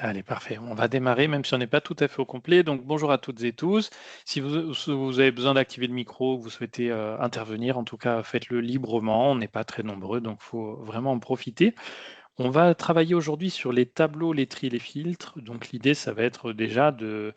Allez, parfait. On va démarrer, même si on n'est pas tout à fait au complet. Donc, bonjour à toutes et tous. Si vous avez besoin d'activer le micro, vous souhaitez intervenir, en tout cas, faites-le librement. On n'est pas très nombreux, donc il faut vraiment en profiter. On va travailler aujourd'hui sur les tableaux, les tris, les filtres. Donc l'idée, ça va être déjà de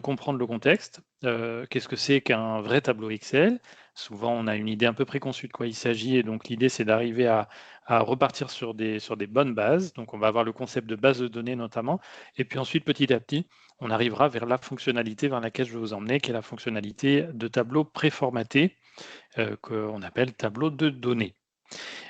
comprendre le contexte. Qu'est-ce que c'est qu'un vrai tableau Excel? Souvent, on a une idée un peu préconçue de quoi il s'agit, et donc l'idée, c'est d'arriver à repartir sur des bonnes bases. Donc on va avoir le concept de base de données notamment, et puis ensuite, petit à petit, on arrivera vers la fonctionnalité vers laquelle je vais vous emmener, qui est la fonctionnalité de tableau préformaté, qu'on appelle tableau de données.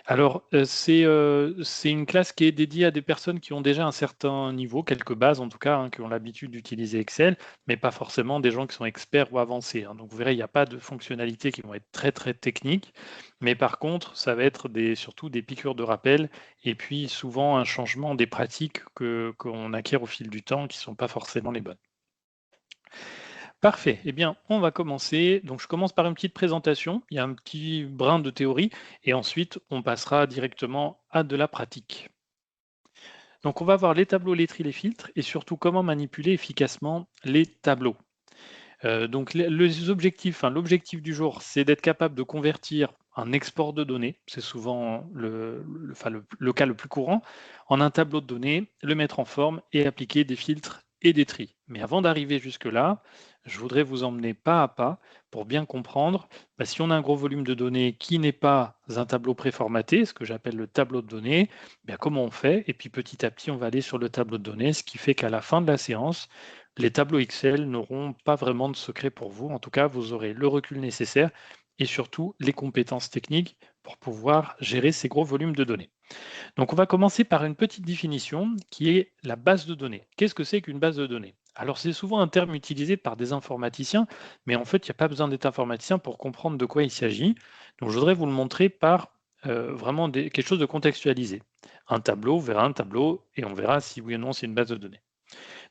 Alors, c'est une classe qui est dédiée à des personnes qui ont déjà un certain niveau, quelques bases en tout cas, hein, qui ont l'habitude d'utiliser Excel, mais pas forcément des gens qui sont experts ou avancés, hein. Donc vous verrez, il n'y a pas de fonctionnalités qui vont être très, très techniques, mais par contre, ça va être surtout des piqûres de rappel et puis souvent un changement des pratiques qu'on acquiert au fil du temps qui ne sont pas forcément les bonnes. Parfait. Eh bien, on va commencer. Donc, je commence par une petite présentation. Il y a un petit brin de théorie et ensuite, on passera directement à de la pratique. Donc, on va voir les tableaux, les tris, les filtres et surtout comment manipuler efficacement les tableaux. Donc, les objectifs, enfin, l'objectif du jour, c'est d'être capable de convertir un export de données, c'est souvent le cas le plus courant, en un tableau de données, le mettre en forme et appliquer des filtres et des tris. Mais avant d'arriver jusque-là, je voudrais vous emmener pas à pas pour bien comprendre si on a un gros volume de données qui n'est pas un tableau préformaté, ce que j'appelle le tableau de données, comment on fait? Et puis petit à petit, on va aller sur le tableau de données, ce qui fait qu'à la fin de la séance, les tableaux Excel n'auront pas vraiment de secret pour vous. En tout cas, vous aurez le recul nécessaire et surtout les compétences techniques pour pouvoir gérer ces gros volumes de données. Donc, on va commencer par une petite définition qui est la base de données. Qu'est-ce que c'est qu'une base de données? Alors, c'est souvent un terme utilisé par des informaticiens, mais en fait, il n'y a pas besoin d'être informaticien pour comprendre de quoi il s'agit. Donc, je voudrais vous le montrer par vraiment quelque chose de contextualisé. Un tableau vers un tableau, et on verra si oui ou non c'est une base de données.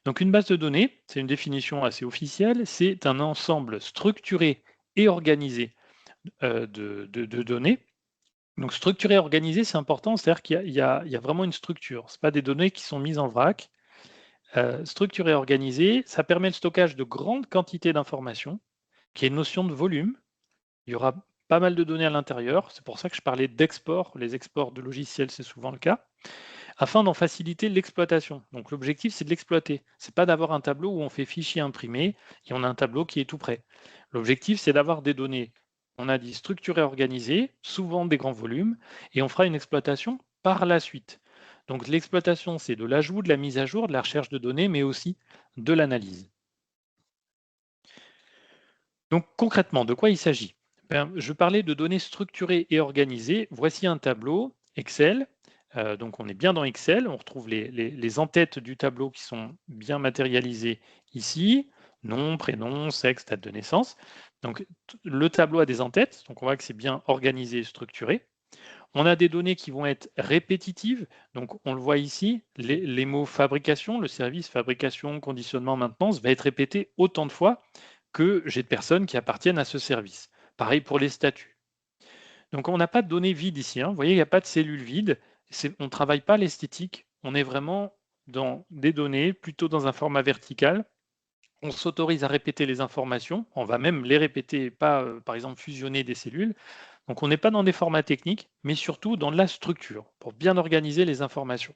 Donc une base de données, c'est une définition assez officielle, c'est un ensemble structuré et organisé de données. Donc structuré et organisé, c'est important, c'est-à-dire qu'il y a vraiment une structure. Ce pas des données qui sont mises en vrac. Structuré et organisé, ça permet le stockage de grandes quantités d'informations, qui est une notion de volume. Il y aura pas mal de données à l'intérieur. C'est pour ça que je parlais d'export. Les exports de logiciels, c'est souvent le cas afin d'en faciliter l'exploitation. Donc l'objectif, c'est de l'exploiter. Ce n'est pas d'avoir un tableau où on fait fichier imprimé et on a un tableau qui est tout prêt. L'objectif, c'est d'avoir des données, on a dit structurées, organisées, souvent des grands volumes, et on fera une exploitation par la suite. Donc l'exploitation, c'est de l'ajout, de la mise à jour, de la recherche de données, mais aussi de l'analyse. Donc concrètement, de quoi il s'agit? Je parlais de données structurées et organisées. Voici un tableau Excel. Donc on est bien dans Excel. On retrouve les en-têtes du tableau qui sont bien matérialisées ici. Nom, prénom, sexe, date de naissance. Donc le tableau a des en-têtes. Donc on voit que c'est bien organisé et structuré. On a des données qui vont être répétitives. Donc on le voit ici, les mots fabrication, le service fabrication, conditionnement, maintenance va être répété autant de fois que j'ai de personnes qui appartiennent à ce service. Pareil pour les statuts. Donc on n'a pas de données vides ici, hein. Vous voyez, il n'y a pas de cellules vides. On ne travaille pas l'esthétique. On est vraiment dans des données, plutôt dans un format vertical. On s'autorise à répéter les informations. On va même les répéter, pas par exemple fusionner des cellules. Donc on n'est pas dans des formats techniques, mais surtout dans la structure, pour bien organiser les informations.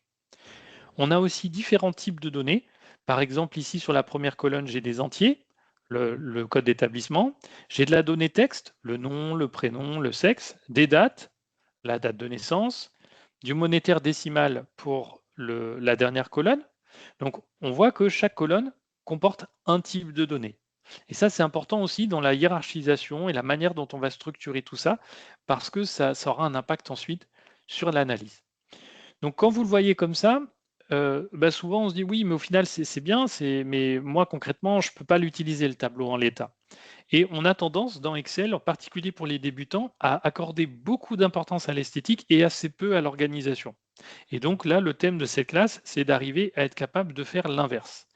On a aussi différents types de données. Par exemple, ici sur la première colonne, j'ai des entiers, le code d'établissement. J'ai de la donnée texte, le nom, le prénom, le sexe, des dates, la date de naissance, du monétaire décimal pour la dernière colonne. Donc on voit que chaque colonne comporte un type de données. Et ça, c'est important aussi dans la hiérarchisation et la manière dont on va structurer tout ça, parce que ça aura un impact ensuite sur l'analyse. Donc quand vous le voyez comme ça, souvent on se dit oui, mais au final c'est bien, mais moi concrètement, je ne peux pas l'utiliser le tableau en l'état. Et on a tendance dans Excel, en particulier pour les débutants, à accorder beaucoup d'importance à l'esthétique et assez peu à l'organisation. Et donc là, le thème de cette classe, c'est d'arriver à être capable de faire l'inverse.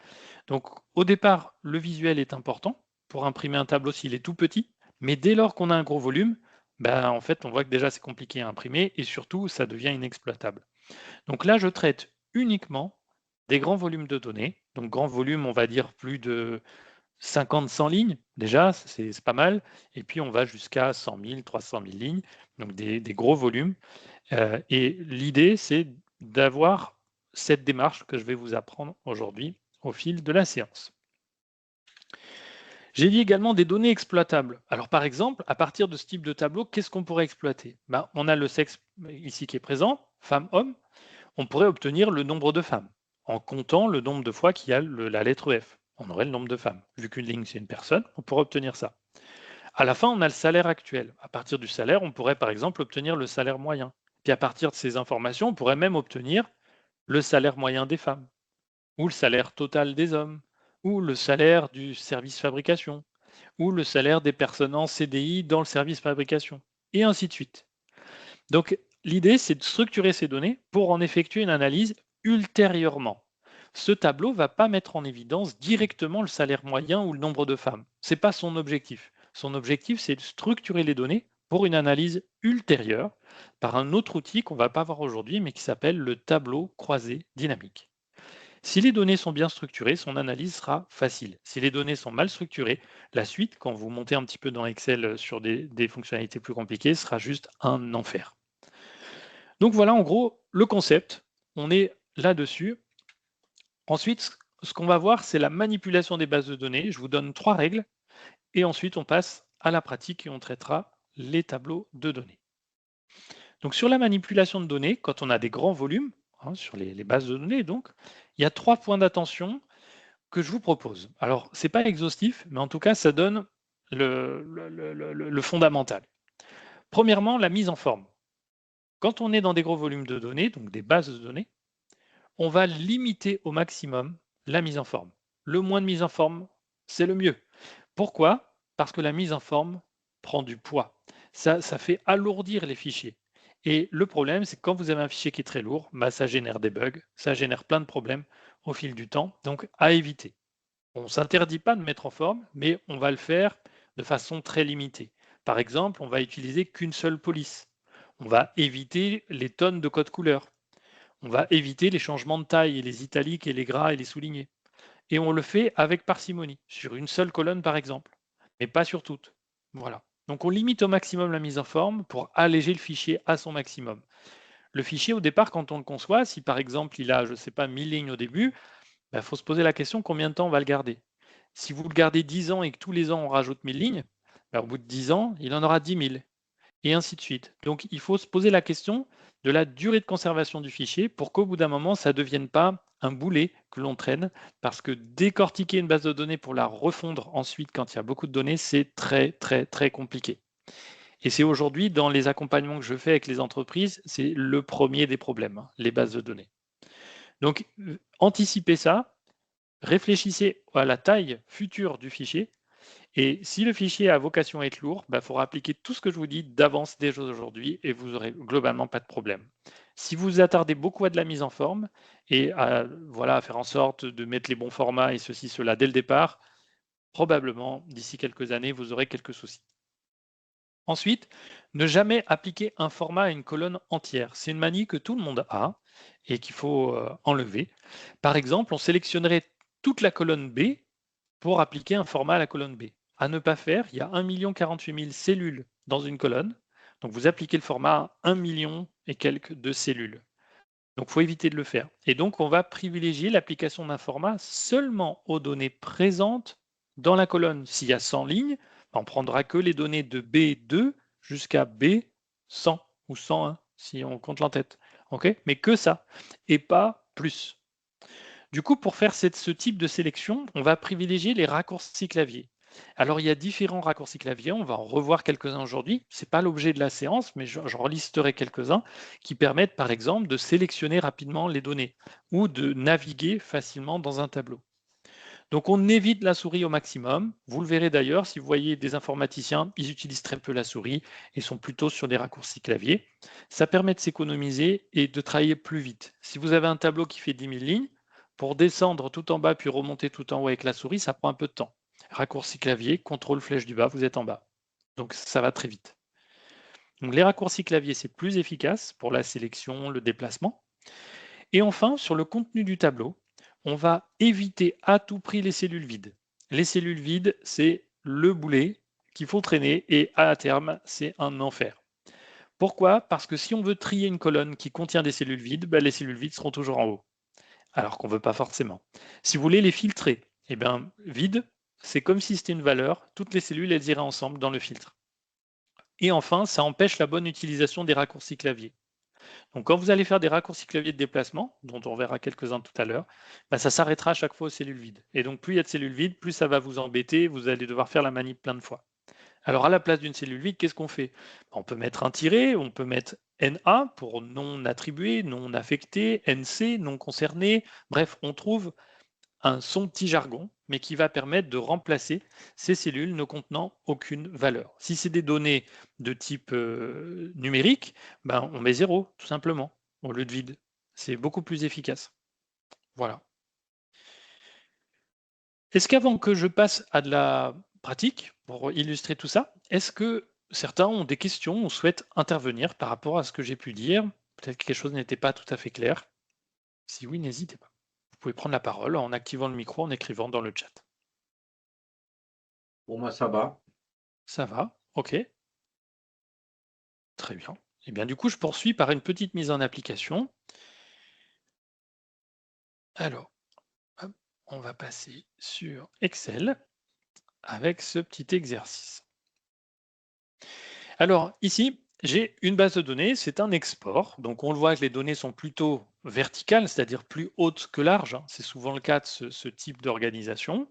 Donc au départ, le visuel est important pour imprimer un tableau s'il est tout petit, mais dès lors qu'on a un gros volume, en fait, on voit que déjà c'est compliqué à imprimer et surtout, ça devient inexploitable. Donc là, je traite uniquement des grands volumes de données. Donc grand volume, on va dire plus de 50-100 lignes, déjà, c'est pas mal. Et puis on va jusqu'à 100 000, 300 000 lignes, donc des gros volumes. Et l'idée, c'est d'avoir cette démarche que je vais vous apprendre aujourd'hui au fil de la séance. J'ai dit également des données exploitables. Alors par exemple, à partir de ce type de tableau, qu'est-ce qu'on pourrait exploiter? On a le sexe ici qui est présent, femme-homme. On pourrait obtenir le nombre de femmes en comptant le nombre de fois qu'il y a la lettre F. On aurait le nombre de femmes. Vu qu'une ligne, c'est une personne, on pourrait obtenir ça. À la fin, on a le salaire actuel. À partir du salaire, on pourrait par exemple obtenir le salaire moyen. Puis à partir de ces informations, on pourrait même obtenir le salaire moyen des femmes, ou le salaire total des hommes, ou le salaire du service fabrication, ou le salaire des personnes en CDI dans le service fabrication, et ainsi de suite. Donc l'idée, c'est de structurer ces données pour en effectuer une analyse ultérieurement. Ce tableau ne va pas mettre en évidence directement le salaire moyen ou le nombre de femmes. Ce n'est pas son objectif. Son objectif, c'est de structurer les données pour une analyse ultérieure par un autre outil qu'on ne va pas voir aujourd'hui, mais qui s'appelle le tableau croisé dynamique. Si les données sont bien structurées, son analyse sera facile. Si les données sont mal structurées, la suite, quand vous montez un petit peu dans Excel sur des fonctionnalités plus compliquées, sera juste un enfer. Donc voilà en gros le concept. On est là-dessus. Ensuite, ce qu'on va voir, c'est la manipulation des bases de données. Je vous donne 3 règles et ensuite on passe à la pratique et on traitera les tableaux de données. Donc sur la manipulation de données, quand on a des grands volumes, sur les bases de données, donc, il y a 3 points d'attention que je vous propose. Alors, ce n'est pas exhaustif, mais en tout cas, ça donne le fondamental. Premièrement, la mise en forme. Quand on est dans des gros volumes de données, donc des bases de données, on va limiter au maximum la mise en forme. Le moins de mise en forme, c'est le mieux. Pourquoi? Parce que la mise en forme prend du poids. Ça fait alourdir les fichiers. Et le problème, c'est que quand vous avez un fichier qui est très lourd, ça génère des bugs, ça génère plein de problèmes au fil du temps, donc à éviter. On ne s'interdit pas de mettre en forme, mais on va le faire de façon très limitée. Par exemple, on va utiliser qu'une seule police. On va éviter les tonnes de codes couleurs. On va éviter les changements de taille et les italiques et les gras et les soulignés. Et on le fait avec parcimonie, sur une seule colonne par exemple, mais pas sur toutes. Voilà. Donc on limite au maximum la mise en forme pour alléger le fichier à son maximum. Le fichier, au départ, quand on le conçoit, si par exemple il a, je ne sais pas, 1000 lignes au début, faut se poser la question combien de temps on va le garder. Si vous le gardez 10 ans et que tous les ans on rajoute 1000 lignes, au bout de 10 ans, il en aura 10 000 et ainsi de suite. Donc il faut se poser la question de la durée de conservation du fichier pour qu'au bout d'un moment, ça ne devienne pas un boulet que l'on traîne, parce que décortiquer une base de données pour la refondre ensuite quand il y a beaucoup de données, c'est très très très compliqué. Et c'est aujourd'hui, dans les accompagnements que je fais avec les entreprises, c'est le premier des problèmes, les bases de données. Donc anticipez ça, réfléchissez à la taille future du fichier. Et si le fichier a vocation à être lourd, il faudra appliquer tout ce que je vous dis d'avance déjà aujourd'hui et vous n'aurez globalement pas de problème. Si vous vous attardez beaucoup à de la mise en forme et à faire en sorte de mettre les bons formats et ceci, cela dès le départ, probablement d'ici quelques années, vous aurez quelques soucis. Ensuite, ne jamais appliquer un format à une colonne entière. C'est une manie que tout le monde a et qu'il faut enlever. Par exemple, on sélectionnerait toute la colonne B pour appliquer un format à la colonne B. À ne pas faire, il y a 1 048 000 cellules dans une colonne. Donc vous appliquez le format à 1 million et quelques de cellules. Donc il faut éviter de le faire. Et donc on va privilégier l'application d'un format seulement aux données présentes dans la colonne. S'il y a 100 lignes, on ne prendra que les données de B2 jusqu'à B100 ou 101 si on compte l'entête. Mais que ça, et pas plus. Du coup, pour faire ce type de sélection, on va privilégier les raccourcis clavier. Alors, il y a différents raccourcis clavier, on va en revoir quelques-uns aujourd'hui. Ce n'est pas l'objet de la séance, mais j'en listerai quelques-uns qui permettent, par exemple, de sélectionner rapidement les données ou de naviguer facilement dans un tableau. Donc, on évite la souris au maximum. Vous le verrez d'ailleurs, si vous voyez des informaticiens, ils utilisent très peu la souris et sont plutôt sur des raccourcis clavier. Ça permet de s'économiser et de travailler plus vite. Si vous avez un tableau qui fait 10 000 lignes, pour descendre tout en bas puis remonter tout en haut avec la souris, ça prend un peu de temps. Raccourci clavier, contrôle flèche du bas, vous êtes en bas. Donc ça va très vite. Donc les raccourcis clavier, c'est plus efficace pour la sélection, le déplacement. Et enfin, sur le contenu du tableau, on va éviter à tout prix les cellules vides. Les cellules vides, c'est le boulet qu'il faut traîner et à terme, c'est un enfer. Pourquoi? Parce que si on veut trier une colonne qui contient des cellules vides, les cellules vides seront toujours en haut, alors qu'on ne veut pas forcément. Si vous voulez les filtrer, eh bien, vide, c'est comme si c'était une valeur, toutes les cellules, elles iraient ensemble dans le filtre. Et enfin, ça empêche la bonne utilisation des raccourcis clavier. Donc quand vous allez faire des raccourcis clavier de déplacement, dont on verra quelques-uns tout à l'heure, ça s'arrêtera à chaque fois aux cellules vides. Et donc plus il y a de cellules vides, plus ça va vous embêter, vous allez devoir faire la manip plein de fois. Alors à la place d'une cellule vide, qu'est-ce qu'on fait? On peut mettre un tiret, on peut mettre NA pour non attribué, non affecté, NC, non concerné. Bref, on trouve son petit jargon, mais qui va permettre de remplacer ces cellules ne contenant aucune valeur. Si c'est des données de type numérique, on met 0, tout simplement, au lieu de vide. C'est beaucoup plus efficace. Voilà. Est-ce qu'avant que je passe à de la pratique, pour illustrer tout ça, est-ce que certains ont des questions ou souhaitent intervenir par rapport à ce que j'ai pu dire? Peut-être que quelque chose n'était pas tout à fait clair. Si oui, n'hésitez pas. Vous pouvez prendre la parole en activant le micro, en écrivant dans le chat. Pour moi, ça va. Ça va, ok, très bien. Et bien du coup, je poursuis par une petite mise en application. Alors, hop, on va passer sur Excel avec ce petit exercice. Alors ici, j'ai une base de données, c'est un export. Donc on le voit que les données sont plutôt verticales, c'est-à-dire plus hautes que larges. C'est souvent le cas de ce type d'organisation.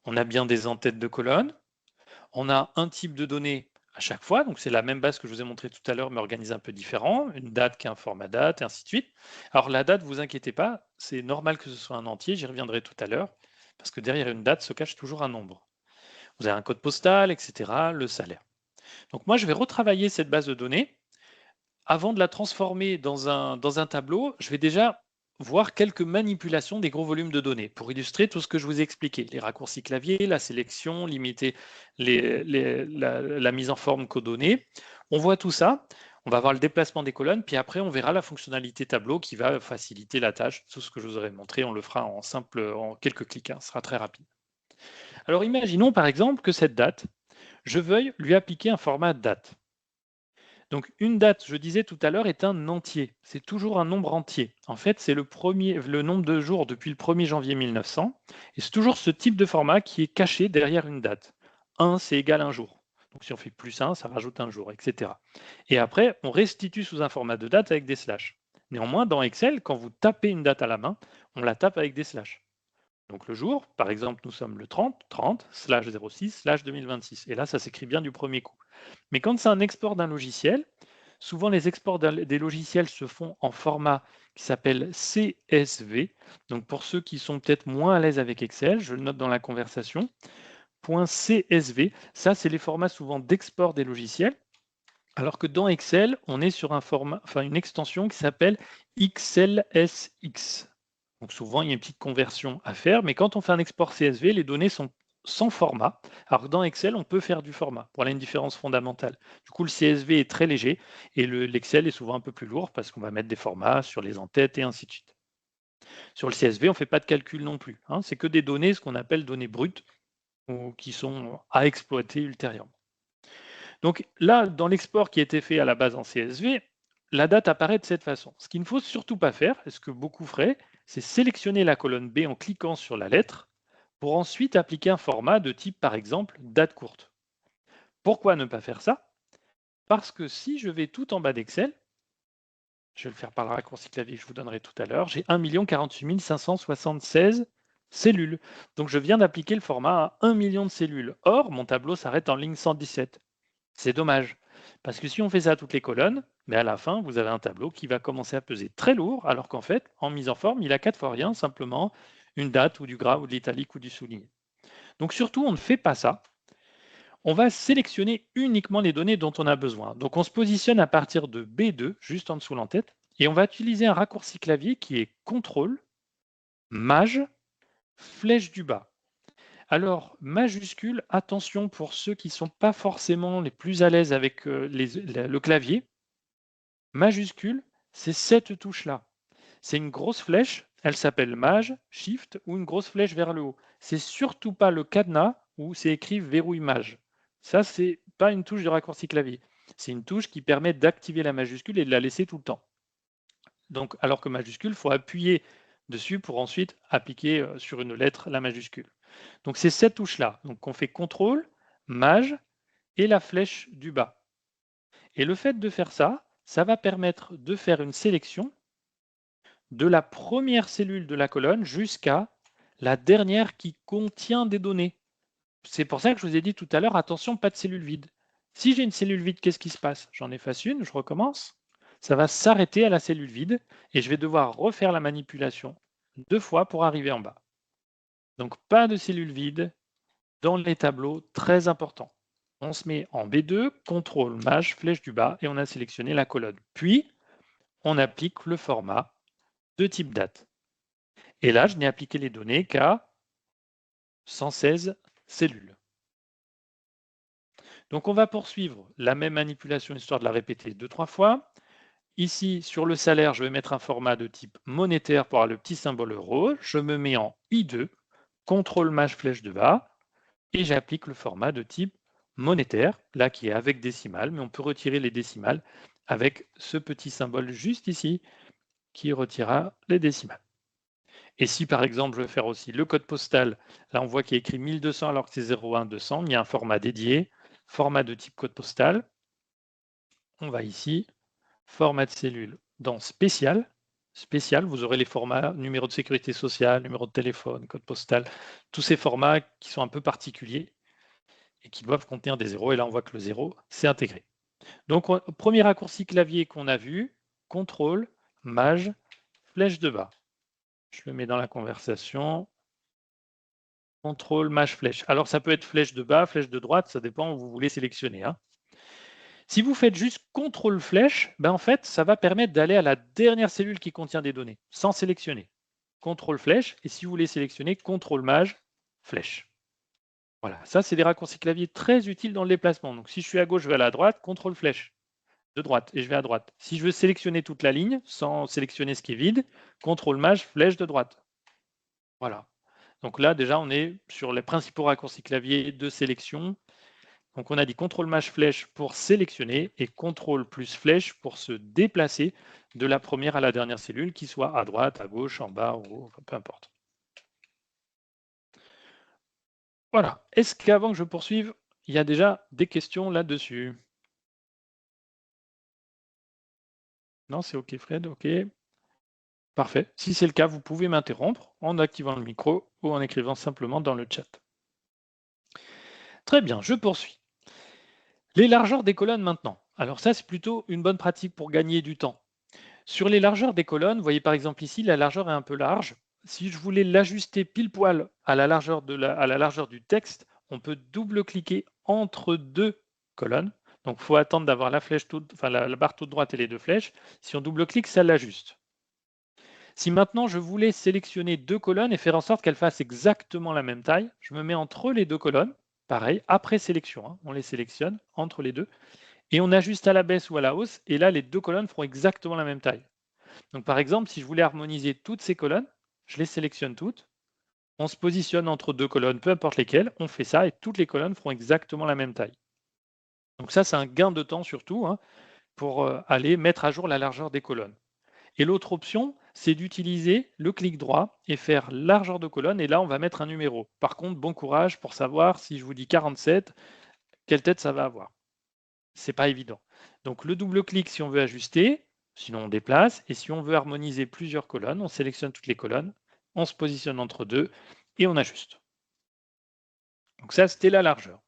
On a bien des en-têtes de colonnes. On a un type de données à chaque fois, donc c'est la même base que je vous ai montré tout à l'heure, mais organisée un peu différent, une date qui est un format date, et ainsi de suite. Alors la date, vous inquiétez pas, c'est normal que ce soit un entier, j'y reviendrai tout à l'heure, parce que derrière une date se cache toujours un nombre. Vous avez un code postal, etc., le salaire. Donc moi, je vais retravailler cette base de données. Avant de la transformer dans un tableau, je vais déjà voir quelques manipulations des gros volumes de données pour illustrer tout ce que je vous ai expliqué. Les raccourcis clavier, la sélection, limiter la mise en forme coordonnée. On voit tout ça. On va voir le déplacement des colonnes, puis après, on verra la fonctionnalité tableau qui va faciliter la tâche. Tout ce que je vous aurais montré, on le fera en quelques clics. Ce sera très rapide. Alors, imaginons par exemple que cette date, je veuille lui appliquer un format date. Donc une date, je disais tout à l'heure, est un entier. C'est toujours un nombre entier. En fait, c'est le nombre de jours depuis le 1er janvier 1900. Et c'est toujours ce type de format qui est caché derrière une date. 1, c'est égal à un jour. Donc si on fait plus 1, ça rajoute un jour, etc. Et après, on restitue sous un format de date avec des slash. Néanmoins, dans Excel, quand vous tapez une date à la main, on la tape avec des slash. Donc le jour, par exemple, nous sommes le 30, /06/2026. Et là, ça s'écrit bien du premier coup. Mais quand c'est un export d'un logiciel, souvent les exports des logiciels se font en format qui s'appelle CSV. Donc pour ceux qui sont peut-être moins à l'aise avec Excel, je le note dans la conversation, .csv, ça c'est les formats souvent d'export des logiciels. Alors que dans Excel, on est sur un format, une extension qui s'appelle XLSX. Donc souvent, il y a une petite conversion à faire, mais quand on fait un export CSV, les données sont sans format. Alors que dans Excel, on peut faire du format. Voilà une différence fondamentale. Du coup, le CSV est très léger et l'Excel est souvent un peu plus lourd parce qu'on va mettre des formats sur les en-têtes et ainsi de suite. Sur le CSV, on ne fait pas de calcul non plus. C'est que des données, ce qu'on appelle données brutes, ou qui sont à exploiter ultérieurement. Donc là, dans l'export qui a été fait à la base en CSV, la date apparaît de cette façon. Ce qu'il ne faut surtout pas faire, et ce que beaucoup feraient, c'est sélectionner la colonne B en cliquant sur la lettre pour ensuite appliquer un format de type, par exemple, date courte. Pourquoi ne pas faire ça? Parce que si je vais tout en bas d'Excel, je vais le faire par le raccourci clavier que je vous donnerai tout à l'heure, j'ai 1 048 576 cellules. Donc je viens d'appliquer le format à 1 million de cellules. Or, mon tableau s'arrête en ligne 117. C'est dommage, parce que si on fait ça à toutes les colonnes, mais à la fin, vous avez un tableau qui va commencer à peser très lourd, alors qu'en fait, en mise en forme, il a 4 fois rien, simplement une date ou du gras ou de l'italique ou du souligné. Donc surtout, on ne fait pas ça. On va sélectionner uniquement les données dont on a besoin. Donc on se positionne à partir de B2, juste en dessous l'entête, et on va utiliser un raccourci clavier qui est CTRL, MAJ, flèche du bas. Alors, majuscule, attention pour ceux qui ne sont pas forcément les plus à l'aise avec le clavier. Majuscule, c'est cette touche-là. C'est une grosse flèche, elle s'appelle Maj, Shift ou une grosse flèche vers le haut. C'est surtout pas le cadenas où c'est écrit verrouille Maj. Ça, c'est pas une touche de raccourci clavier. C'est une touche qui permet d'activer la majuscule et de la laisser tout le temps. Donc, alors que majuscule, il faut appuyer dessus pour ensuite appliquer sur une lettre la majuscule. Donc, c'est cette touche-là. Donc, on fait CTRL, Maj et la flèche du bas. Et le fait de faire ça, ça va permettre de faire une sélection de la première cellule de la colonne jusqu'à la dernière qui contient des données. C'est pour ça que je vous ai dit tout à l'heure, attention, pas de cellule vide. Si j'ai une cellule vide, qu'est-ce qui se passe? J'en efface une, je recommence. Ça va s'arrêter à la cellule vide et je vais devoir refaire la manipulation 2 fois pour arriver en bas. Donc pas de cellule vide dans les tableaux, très important. On se met en B2, CTRL, Maj, flèche du bas et on a sélectionné la colonne. Puis, on applique le format de type date. Et là, je n'ai appliqué les données qu'à 116 cellules. Donc, on va poursuivre la même manipulation, histoire de la répéter 2-3 fois. Ici, sur le salaire, je vais mettre un format de type monétaire pour avoir le petit symbole euro. Je me mets en I2, CTRL, Maj, flèche de bas, et j'applique le format de type monétaire, là qui est avec décimale, mais on peut retirer les décimales avec ce petit symbole juste ici qui retirera les décimales. Et si par exemple je veux faire aussi le code postal, là on voit qu'il y a écrit 1200 alors que c'est 01200, il y a un format dédié, format de type code postal. On va ici, format de cellule dans spécial. Spécial, vous aurez les formats numéro de sécurité sociale, numéro de téléphone, code postal, tous ces formats qui sont un peu particuliers et qui doivent contenir des zéros. Et là on voit que le zéro, c'est intégré. Donc premier raccourci clavier qu'on a vu, CTRL, Maj, flèche de bas. Je le mets dans la conversation. CTRL, Maj, flèche. Alors ça peut être flèche de bas, flèche de droite, ça dépend où vous voulez sélectionner. Hein. Si vous faites juste CTRL flèche, ben en fait, ça va permettre d'aller à la dernière cellule qui contient des données, sans sélectionner. CTRL flèche, et si vous voulez sélectionner, CTRL Maj, flèche. Voilà, ça c'est des raccourcis clavier très utiles dans le déplacement. Donc si je suis à gauche, je vais à la droite, CTRL flèche de droite, et je vais à droite. Si je veux sélectionner toute la ligne, sans sélectionner ce qui est vide, CTRL Maj, flèche de droite. Voilà. Donc là, déjà, on est sur les principaux raccourcis clavier de sélection. Donc on a dit CTRL Maj flèche pour sélectionner et CTRL plus flèche pour se déplacer de la première à la dernière cellule, qui soit à droite, à gauche, en bas, en haut, peu importe. Voilà. Est-ce qu'avant que je poursuive, il y a déjà des questions là-dessus? Non, c'est OK Fred, OK. Parfait. Si c'est le cas, vous pouvez m'interrompre en activant le micro ou en écrivant simplement dans le chat. Très bien, je poursuis. Les largeurs des colonnes maintenant. Alors ça, c'est plutôt une bonne pratique pour gagner du temps. Sur les largeurs des colonnes, vous voyez par exemple ici, la largeur est un peu large. Si je voulais l'ajuster pile poil à la largeur, à la largeur du texte, on peut double-cliquer entre deux colonnes. Donc il faut attendre d'avoir la flèche la barre toute droite et les deux flèches. Si on double-clique, ça l'ajuste. Si maintenant je voulais sélectionner deux colonnes et faire en sorte qu'elles fassent exactement la même taille, je me mets entre les deux colonnes. Pareil, après sélection, hein, on les sélectionne entre les deux. Et on ajuste à la baisse ou à la hausse. Et là, les deux colonnes feront exactement la même taille. Donc par exemple, si je voulais harmoniser toutes ces colonnes, je les sélectionne toutes, on se positionne entre deux colonnes, peu importe lesquelles, on fait ça et toutes les colonnes feront exactement la même taille. Donc ça, c'est un gain de temps surtout hein, pour aller mettre à jour la largeur des colonnes. Et l'autre option, c'est d'utiliser le clic droit et faire largeur de colonne, et là, on va mettre un numéro. Par contre, bon courage pour savoir si je vous dis 47, quelle tête ça va avoir. C'est pas évident. Donc le double-clic si on veut ajuster, sinon on déplace, et si on veut harmoniser plusieurs colonnes, on sélectionne toutes les colonnes, on se positionne entre deux et on ajuste. Donc ça, c'était la largeur.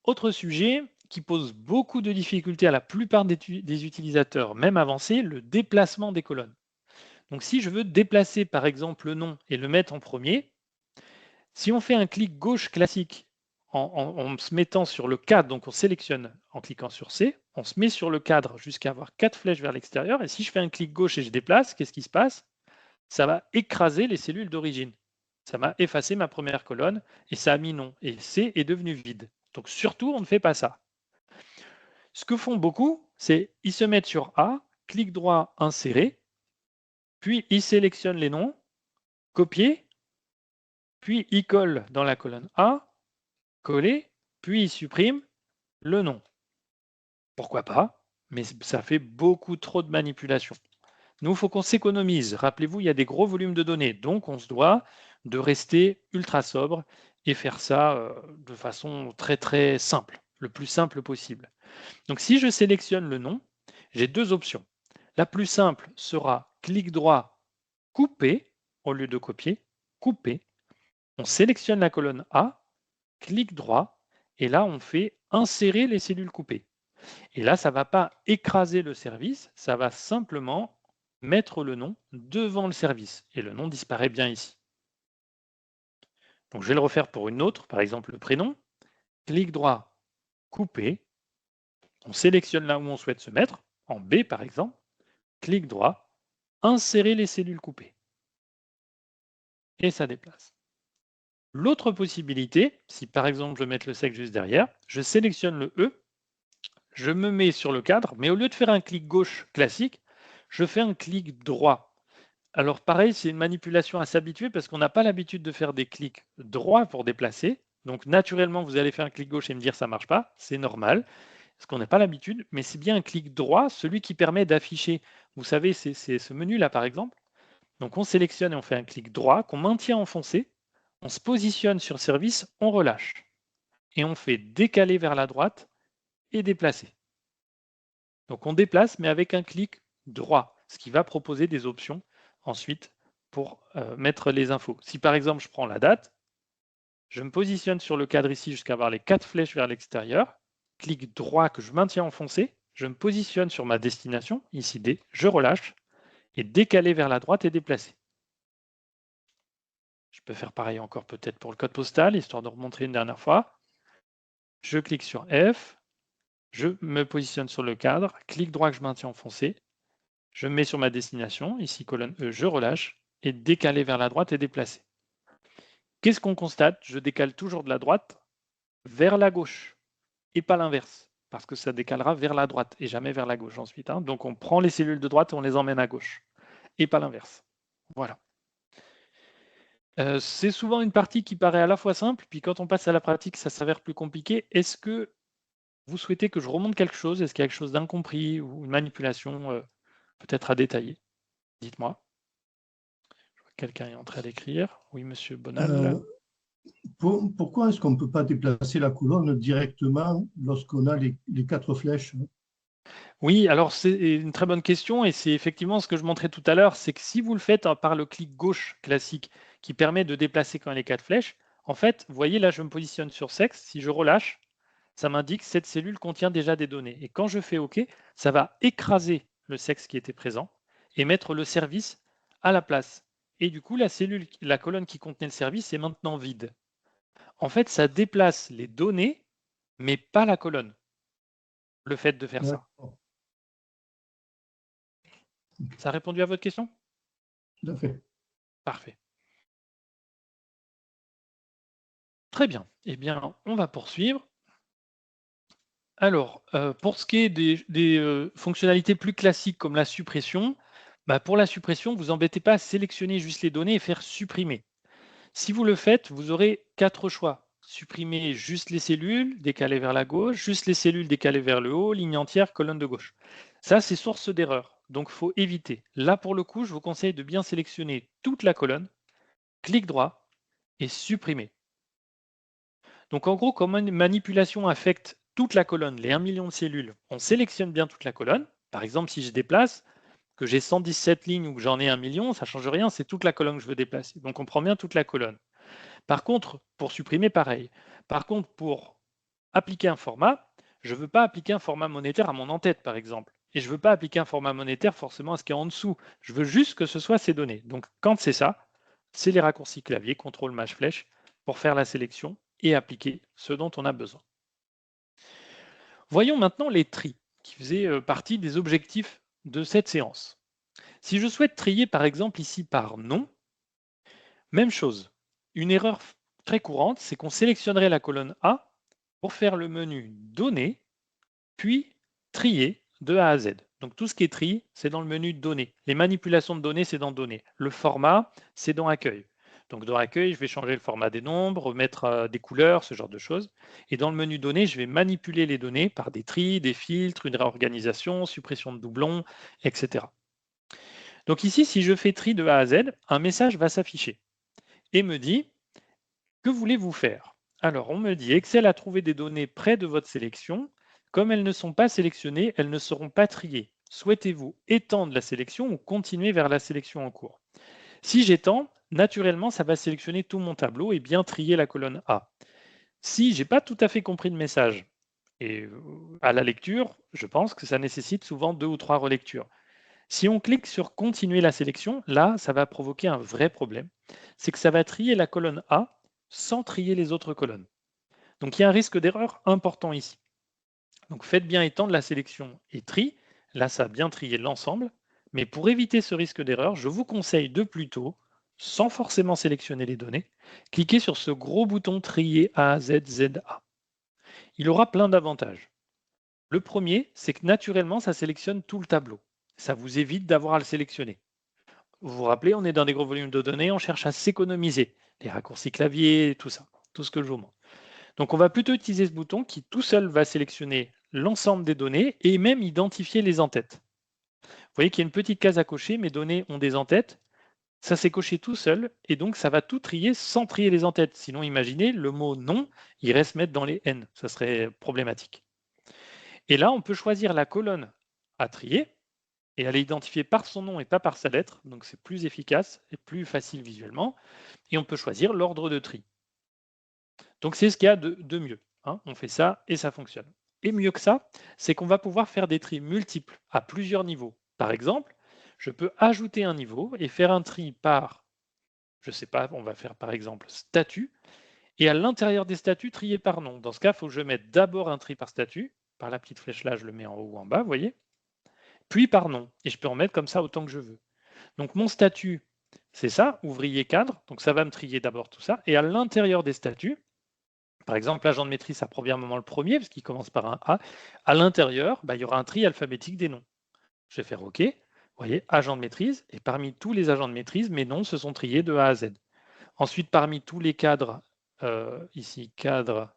Autre sujet qui pose beaucoup de difficultés à la plupart des utilisateurs, même avancés, le déplacement des colonnes. Donc si je veux déplacer par exemple le nom et le mettre en premier, si on fait un clic gauche classique en se mettant sur le cadre, donc on sélectionne en cliquant sur C, on se met sur le cadre jusqu'à avoir 4 flèches vers l'extérieur, et si je fais un clic gauche et je déplace, qu'est-ce qui se passe? Ça va écraser les cellules d'origine. Ça m'a effacé ma première colonne, et ça a mis non, et C est devenu vide. Donc surtout, on ne fait pas ça. Ce que font beaucoup, c'est ils se mettent sur A, clic droit, insérer, puis il sélectionne les noms, copier, puis il colle dans la colonne A, coller, puis il supprime le nom. Pourquoi pas, mais ça fait beaucoup trop de manipulation. Nous, il faut qu'on s'économise. Rappelez-vous, il y a des gros volumes de données, donc on se doit de rester ultra sobre et faire ça de façon très très simple, le plus simple possible. Donc si je sélectionne le nom, j'ai deux options. La plus simple sera clic droit, couper, au lieu de copier, couper. On sélectionne la colonne A, clic droit, et là on fait insérer les cellules coupées. Et là, ça ne va pas écraser le service, ça va simplement mettre le nom devant le service. Et le nom disparaît bien ici. Donc je vais le refaire pour une autre, par exemple le prénom. Clic droit, couper. On sélectionne là où on souhaite se mettre, en B par exemple. Clic droit, insérer les cellules coupées. Et ça déplace. L'autre possibilité, si par exemple je veux mettre le sexe juste derrière, je sélectionne le E, je me mets sur le cadre, mais au lieu de faire un clic gauche classique, je fais un clic droit. Alors pareil, c'est une manipulation à s'habituer parce qu'on n'a pas l'habitude de faire des clics droits pour déplacer. Donc naturellement, vous allez faire un clic gauche et me dire ça ne marche pas, c'est normal, parce qu'on n'a pas l'habitude, mais c'est bien un clic droit, celui qui permet d'afficher, vous savez, c'est ce menu-là par exemple. Donc on sélectionne et on fait un clic droit qu'on maintient enfoncé, on se positionne sur service, on relâche. Et on fait décaler vers la droite et déplacer. Donc on déplace, mais avec un clic droit, ce qui va proposer des options ensuite pour mettre les infos. Si par exemple je prends la date, je me positionne sur le cadre ici jusqu'à avoir les 4 flèches vers l'extérieur, clic droit que je maintiens enfoncé, je me positionne sur ma destination, ici D, je relâche, et décaler vers la droite et déplacer. Je peux faire pareil encore peut-être pour le code postal, histoire de remontrer une dernière fois. Je clique sur F, je me positionne sur le cadre, clic droit que je maintiens enfoncé, je mets sur ma destination, ici colonne E, je relâche, et décaler vers la droite et déplacer. Qu'est-ce qu'on constate? Je décale toujours de la droite vers la gauche, et pas l'inverse, parce que ça décalera vers la droite, et jamais vers la gauche ensuite. Donc on prend les cellules de droite et on les emmène à gauche, et pas l'inverse. Voilà. C'est souvent une partie qui paraît à la fois simple, puis quand on passe à la pratique, ça s'avère plus compliqué. Est-ce que vous souhaitez que je remonte quelque chose? Est-ce qu'il y a quelque chose d'incompris ou une manipulation peut-être à détailler? Dites-moi. Quelqu'un est en train d'écrire. Oui, monsieur Bonal. Pourquoi est-ce qu'on ne peut pas déplacer la colonne directement lorsqu'on a les 4 flèches? Oui, alors c'est une très bonne question et c'est effectivement ce que je montrais tout à l'heure, c'est que si vous le faites par le clic gauche classique qui permet de déplacer quand il y a les 4 flèches, en fait, vous voyez là, je me positionne sur sexe. Si je relâche, ça m'indique que cette cellule contient déjà des données. Et quand je fais OK, ça va écraser le sexe qui était présent et mettre le service à la place. Et du coup, la colonne qui contenait le service est maintenant vide. En fait, ça déplace les données, mais pas la colonne, le fait de faire ça. Ça a répondu à votre question? Tout à fait. Parfait. Très bien. Eh bien, on va poursuivre. Alors, pour ce qui est des fonctionnalités plus classiques comme la suppression, pour la suppression, vous embêtez pas à sélectionner juste les données et faire supprimer. Si vous le faites, vous aurez 4 choix. Supprimer juste les cellules, décaler vers la gauche, juste les cellules décalées vers le haut, ligne entière, colonne de gauche. Ça, c'est source d'erreur, donc il faut éviter. Là, pour le coup, je vous conseille de bien sélectionner toute la colonne, clic droit et supprimer. Donc en gros, comme une manipulation affecte toute la colonne, les 1 million de cellules, on sélectionne bien toute la colonne. Par exemple, si je déplace, que j'ai 117 lignes ou que j'en ai 1 million, ça ne change rien, c'est toute la colonne que je veux déplacer. Donc on prend bien toute la colonne. Par contre, pour supprimer, pareil. Par contre, pour appliquer un format, je ne veux pas appliquer un format monétaire à mon en-tête, par exemple. Et je ne veux pas appliquer un format monétaire forcément à ce qui est en dessous. Je veux juste que ce soit ces données. Donc quand c'est ça, c'est les raccourcis clavier, CTRL mâche flèche, pour faire la sélection et appliquer ce dont on a besoin. Voyons maintenant les tris, qui faisaient partie des objectifs de cette séance. Si je souhaite trier par exemple ici par nom, même chose. Une erreur très courante, c'est qu'on sélectionnerait la colonne A pour faire le menu Données, puis trier de A à Z. Donc tout ce qui est tri, c'est dans le menu Données. Les manipulations de données, c'est dans Données. Le format, c'est dans Accueil. Donc dans Accueil, je vais changer le format des nombres, mettre des couleurs, ce genre de choses. Et dans le menu Données, je vais manipuler les données par des tris, des filtres, une réorganisation, suppression de doublons, etc. Donc ici, si je fais tri de A à Z, un message va s'afficher et me dit « Que voulez-vous faire ?» Alors on me dit « Excel a trouvé des données près de votre sélection. Comme elles ne sont pas sélectionnées, elles ne seront pas triées. Souhaitez-vous étendre la sélection ou continuer vers la sélection en cours ?» Si j'étends, naturellement, ça va sélectionner tout mon tableau et bien trier la colonne A. Si je n'ai pas tout à fait compris le message, et à la lecture, je pense que ça nécessite souvent 2 ou 3 relectures. Si on clique sur continuer la sélection, là, ça va provoquer un vrai problème. C'est que ça va trier la colonne A sans trier les autres colonnes. Donc il y a un risque d'erreur important ici. Donc faites bien étendre la sélection et tri. Là, ça a bien trié l'ensemble. Mais pour éviter ce risque d'erreur, je vous conseille de plutôt, sans forcément sélectionner les données, cliquer sur ce gros bouton trier A, Z, ZA. Il aura plein d'avantages. Le premier, c'est que naturellement, ça sélectionne tout le tableau. Ça vous évite d'avoir à le sélectionner. Vous vous rappelez, on est dans des gros volumes de données, on cherche à s'économiser. Les raccourcis clavier, tout ça, tout ce que je vous montre. Donc on va plutôt utiliser ce bouton qui tout seul va sélectionner l'ensemble des données et même identifier les en-têtes. Vous voyez qu'il y a une petite case à cocher, mes données ont des en-têtes. Ça s'est coché tout seul et donc ça va tout trier sans trier les en-têtes. Sinon, imaginez, le mot non, il reste mettre dans les N. Ça serait problématique. Et là, on peut choisir la colonne à trier et elle est identifiée par son nom et pas par sa lettre. Donc c'est plus efficace et plus facile visuellement. Et on peut choisir l'ordre de tri. Donc c'est ce qu'il y a de mieux. Hein. On fait ça et ça fonctionne. Et mieux que ça, c'est qu'on va pouvoir faire des tris multiples à plusieurs niveaux. Par exemple, je peux ajouter un niveau et faire un tri par, je ne sais pas, on va faire par exemple statut, et à l'intérieur des statuts, trier par nom. Dans ce cas, il faut que je mette d'abord un tri par statut, par la petite flèche là, je le mets en haut ou en bas, vous voyez, puis par nom, et je peux en mettre comme ça autant que je veux. Donc mon statut, c'est ça, ouvrier cadre, donc ça va me trier d'abord tout ça, et à l'intérieur des statuts, par exemple, l'agent de maîtrise, ça probablement le premier, parce qu'il commence par un A. À l'intérieur, il y aura un tri alphabétique des noms. Je vais faire OK. Vous voyez, agent de maîtrise. Et parmi tous les agents de maîtrise, mes noms se sont triés de A à Z. Ensuite, parmi tous les cadres, ici, cadre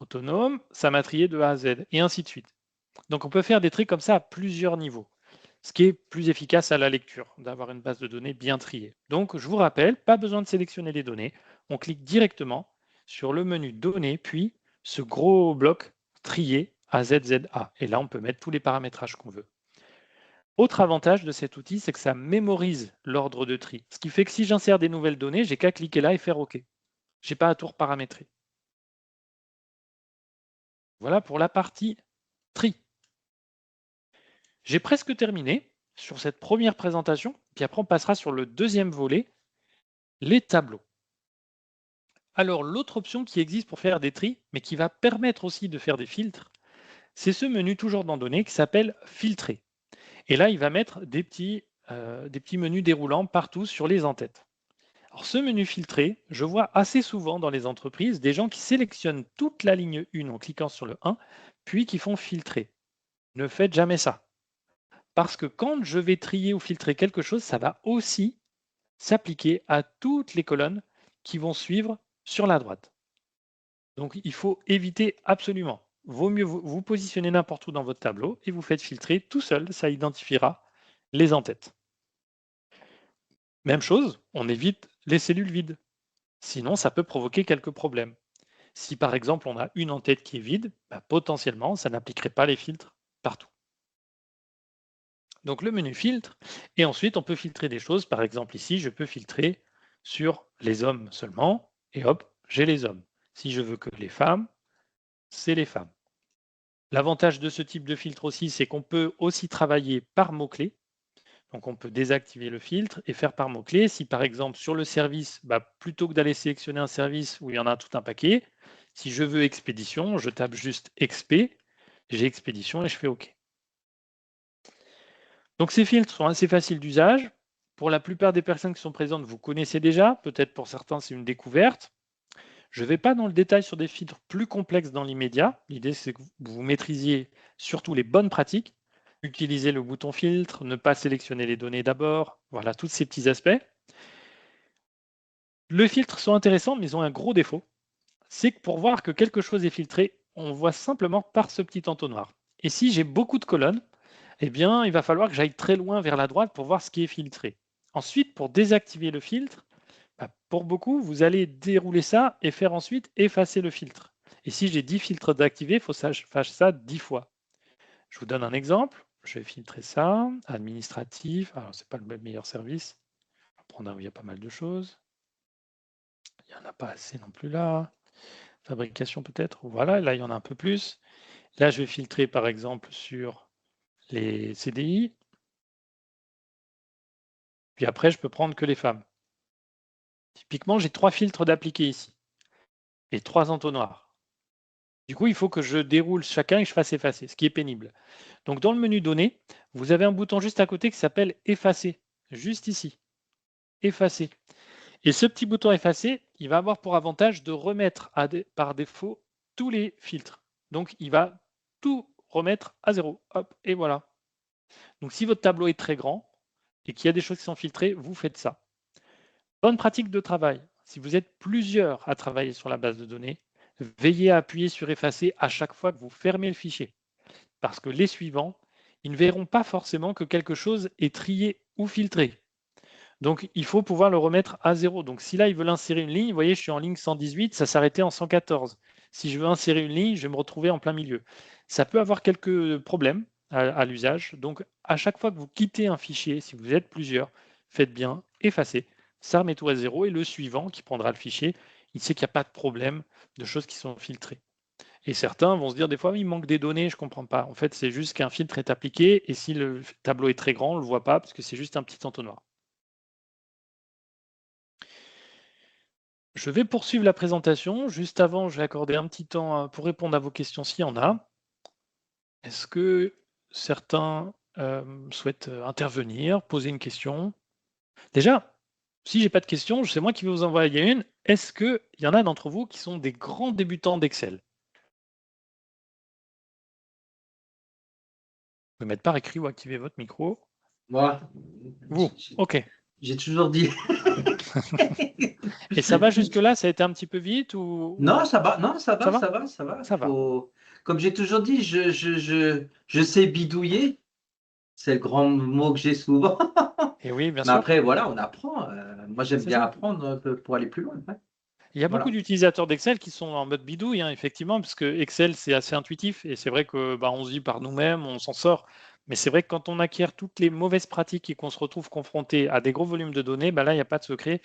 autonome, ça m'a trié de A à Z. Et ainsi de suite. Donc, on peut faire des tris comme ça à plusieurs niveaux. Ce qui est plus efficace à la lecture, d'avoir une base de données bien triée. Donc, je vous rappelle, pas besoin de sélectionner les données. On clique directement sur le menu Données, puis ce gros bloc trier à ZZA. Et là, on peut mettre tous les paramétrages qu'on veut. Autre avantage de cet outil, c'est que ça mémorise l'ordre de tri. Ce qui fait que si j'insère des nouvelles données, j'ai qu'à cliquer là et faire OK. Je n'ai pas à tout reparamétrer. Voilà pour la partie tri. J'ai presque terminé sur cette première présentation, puis après on passera sur le deuxième volet, les tableaux. Alors l'autre option qui existe pour faire des tris, mais qui va permettre aussi de faire des filtres, c'est ce menu toujours dans Données qui s'appelle Filtrer. Et là, il va mettre des petits menus déroulants partout sur les en-têtes. Alors ce menu filtré, je vois assez souvent dans les entreprises des gens qui sélectionnent toute la ligne 1 en cliquant sur le 1, puis qui font filtrer. Ne faites jamais ça. Parce que quand je vais trier ou filtrer quelque chose, ça va aussi s'appliquer à toutes les colonnes qui vont suivre sur la droite. Donc il faut éviter absolument. Vaut mieux vous positionner n'importe où dans votre tableau et vous faites filtrer tout seul, ça identifiera les en-têtes. Même chose, on évite les cellules vides. Sinon, ça peut provoquer quelques problèmes. Si par exemple on a une en-tête qui est vide, potentiellement ça n'appliquerait pas les filtres partout. Donc le menu filtre, et ensuite on peut filtrer des choses. Par exemple ici, je peux filtrer sur les hommes seulement, et hop, j'ai les hommes. Si je veux que les femmes, c'est les femmes. L'avantage de ce type de filtre aussi, c'est qu'on peut aussi travailler par mots-clés. Donc on peut désactiver le filtre et faire par mots-clés. Si par exemple sur le service, plutôt que d'aller sélectionner un service où il y en a tout un paquet, si je veux expédition, je tape juste expé, j'ai expédition et je fais OK. Donc ces filtres sont assez faciles d'usage. Pour la plupart des personnes qui sont présentes, vous connaissez déjà. Peut-être pour certains, c'est une découverte. Je ne vais pas dans le détail sur des filtres plus complexes dans l'immédiat. L'idée, c'est que vous maîtrisiez surtout les bonnes pratiques. utiliser le bouton filtre, ne pas sélectionner les données d'abord, voilà, tous ces petits aspects. Le filtre sont intéressants, mais ils ont un gros défaut, c'est que pour voir que quelque chose est filtré, on voit simplement par ce petit entonnoir. Et si j'ai beaucoup de colonnes, eh bien, il va falloir que j'aille très loin vers la droite pour voir ce qui est filtré. Ensuite, pour désactiver le filtre, pour beaucoup, vous allez dérouler ça et faire ensuite effacer le filtre. Et si j'ai 10 filtres d'activer, il faut que je fasse ça 10 fois. Je vous donne un exemple. Je vais filtrer ça. Administratif. Alors, ce n'est pas le meilleur service. On va prendre un où il y a pas mal de choses. Il n'y en a pas assez non plus là. Fabrication peut-être. Voilà, là, il y en a un peu plus. Là, je vais filtrer par exemple sur les CDI. Puis après, je peux prendre que les femmes. Typiquement, j'ai 3 filtres d'appliquer ici et 3 entonnoirs. Du coup, il faut que je déroule chacun et que je fasse effacer, ce qui est pénible. Donc, dans le menu données, vous avez un bouton juste à côté qui s'appelle effacer, juste ici. Effacer. Et ce petit bouton effacer, il va avoir pour avantage de remettre par défaut tous les filtres. Donc, il va tout remettre à zéro. Hop, et voilà. Donc, si votre tableau est très grand et qu'il y a des choses qui sont filtrées, vous faites ça. Bonne pratique de travail. Si vous êtes plusieurs à travailler sur la base de données, veillez à appuyer sur effacer à chaque fois que vous fermez le fichier. Parce que les suivants, ils ne verront pas forcément que quelque chose est trié ou filtré. Donc, il faut pouvoir le remettre à zéro. Donc, si là, ils veulent insérer une ligne, vous voyez, je suis en ligne 118, ça s'arrêtait en 114. Si je veux insérer une ligne, je vais me retrouver en plein milieu. Ça peut avoir quelques problèmes à l'usage. Donc, à chaque fois que vous quittez un fichier, si vous êtes plusieurs, faites bien effacer. Ça remet tout à zéro et le suivant qui prendra le fichier, il sait qu'il n'y a pas de problème de choses qui sont filtrées. Et certains vont se dire des fois, il manque des données, je ne comprends pas. En fait, c'est juste qu'un filtre est appliqué et si le tableau est très grand, on ne le voit pas parce que c'est juste un petit entonnoir. Je vais poursuivre la présentation. Juste avant, je vais accorder un petit temps pour répondre à vos questions s'il y en a. Est-ce que certains souhaitent intervenir, poser une question? Déjà, si je n'ai pas de questions, c'est moi qui vais vous envoyer une. Est-ce qu'il y en a d'entre vous qui sont des grands débutants d'Excel? Vous pouvez mettre par écrit ou activer votre micro. Moi, Vous, ok. j'ai toujours dit. Et ça va jusque-là? Ça a été un petit peu vite ou... Non, ça va, non, ça va, Ça va? ça va, ça va. Ça va. Comme j'ai toujours dit, je sais bidouiller. C'est le grand mot que j'ai souvent. Et oui, bien Mais sûr. après, voilà, on apprend. Moi, j'aime C'est bien ça. apprendre pour aller plus loin. Ouais. Il y a Voilà. beaucoup d'utilisateurs d'Excel qui sont en mode bidouille, hein, effectivement, parce que Excel, c'est assez intuitif, et c'est vrai que on se dit par nous-mêmes, on s'en sort. Mais c'est vrai que quand on acquiert toutes les mauvaises pratiques et qu'on se retrouve confronté à des gros volumes de données, là, il n'y a pas de secret.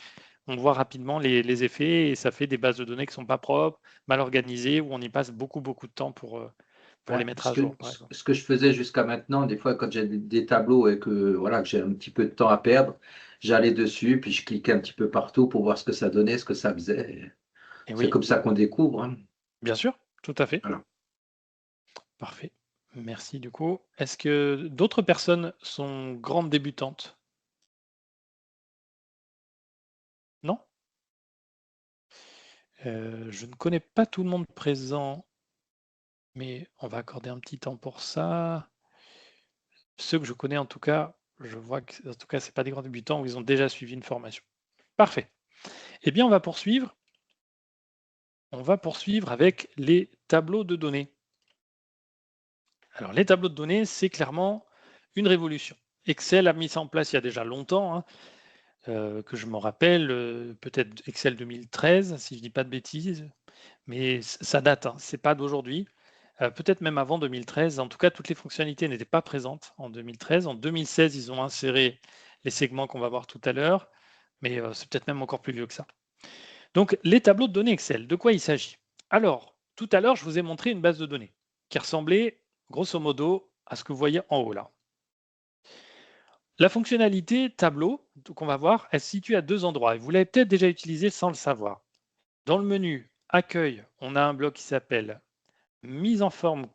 On voit rapidement les effets, et ça fait des bases de données qui ne sont pas propres, mal organisées, où on y passe beaucoup, beaucoup de temps pour les Ouais, mettre à jour, par exemple. ce que je faisais jusqu'à maintenant, des fois, quand j'ai des tableaux et que voilà, que j'ai un petit peu de temps à perdre, j'allais dessus, puis je cliquais un petit peu partout pour voir ce que ça donnait, ce que ça faisait. Et C'est oui, comme ça qu'on découvre. Hein. bien sûr, tout à fait. Voilà. Parfait. Merci du coup. Est-ce que d'autres personnes sont grandes débutantes? Non? Je ne connais pas tout le monde présent, mais on va accorder un petit temps pour ça. Ceux que je connais en tout cas, je vois que en tout cas, ce pas des grands débutants où ils ont déjà suivi une formation. Parfait. Eh bien, on va poursuivre. On va poursuivre avec les tableaux de données. Alors, les tableaux de données, c'est clairement une révolution. Excel a mis ça en place il y a déjà longtemps, hein, que je m'en rappelle, peut-être Excel 2013, si je ne dis pas de bêtises, mais ça date, hein, c'est pas d'aujourd'hui. Peut-être même avant 2013. En tout cas, toutes les fonctionnalités n'étaient pas présentes en 2013. En 2016, ils ont inséré les segments qu'on va voir tout à l'heure, mais c'est peut-être même encore plus vieux que ça. Donc, les tableaux de données Excel, de quoi il s'agit? Alors, tout à l'heure, je vous ai montré une base de données qui ressemblait grosso modo à ce que vous voyez en haut là. La fonctionnalité tableau qu'on va voir, elle se situe à deux endroits et vous l'avez peut-être déjà utilisé sans le savoir. Dans le menu Accueil, on a un bloc qui s'appelle mise en forme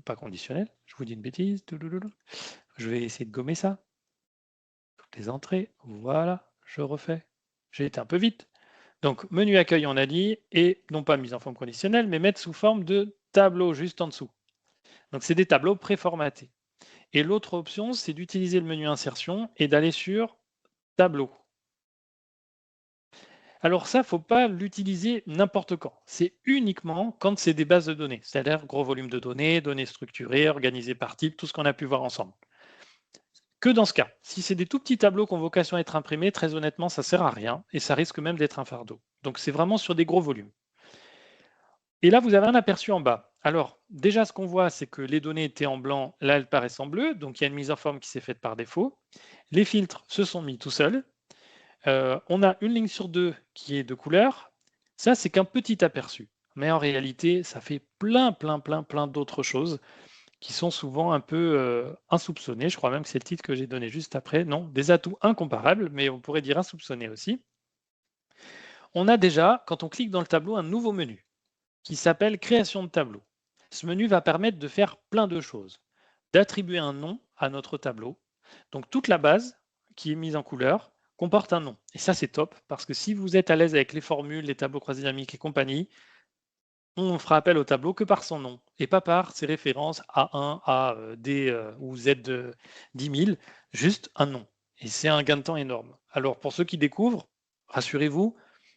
pas conditionnelle, je vous dis une bêtise, je vais essayer de gommer ça. Toutes les entrées, voilà, je refais. J'ai été un peu vite. Donc, menu accueil, on a dit, et non pas mise en forme conditionnelle, mais mettre sous forme de tableau juste en dessous. Donc, c'est des tableaux préformatés. Et l'autre option, c'est d'utiliser le menu insertion et d'aller sur tableau. Alors ça, il ne faut pas l'utiliser n'importe quand. C'est uniquement quand c'est des bases de données, c'est-à-dire gros volume de données, données structurées, organisées par type, tout ce qu'on a pu voir ensemble. Que dans ce cas. Si c'est des tout petits tableaux qui ont vocation à être imprimés, très honnêtement, ça ne sert à rien et ça risque même d'être un fardeau. Donc c'est vraiment sur des gros volumes. Et là, vous avez un aperçu en bas. Alors, déjà, ce qu'on voit, c'est que les données étaient en blanc, là, elles paraissent en bleu, donc il y a une mise en forme qui s'est faite par défaut. Les filtres se sont mis tout seuls. On a une ligne sur deux qui est de couleur. Ça, c'est qu'un petit aperçu. Mais en réalité, ça fait plein d'autres choses qui sont souvent un peu insoupçonnés. Je crois même que c'est le titre que j'ai donné juste après. Non, des atouts incomparables, mais on pourrait dire insoupçonnés aussi. On a déjà, quand on clique dans le tableau, un nouveau menu qui s'appelle Création de tableau. Ce menu va permettre de faire plein de choses. D'attribuer un nom à notre tableau. Donc toute la base qui est mise en couleur comporte un nom. Et ça, c'est top, parce que si vous êtes à l'aise avec les formules, les tableaux croisés dynamiques et compagnie, on fera appel au tableau que par son nom et pas par ses références A1, A, D ou Z de 10 000, juste un nom. Et c'est un gain de temps énorme. Alors pour ceux qui découvrent, rassurez-vous,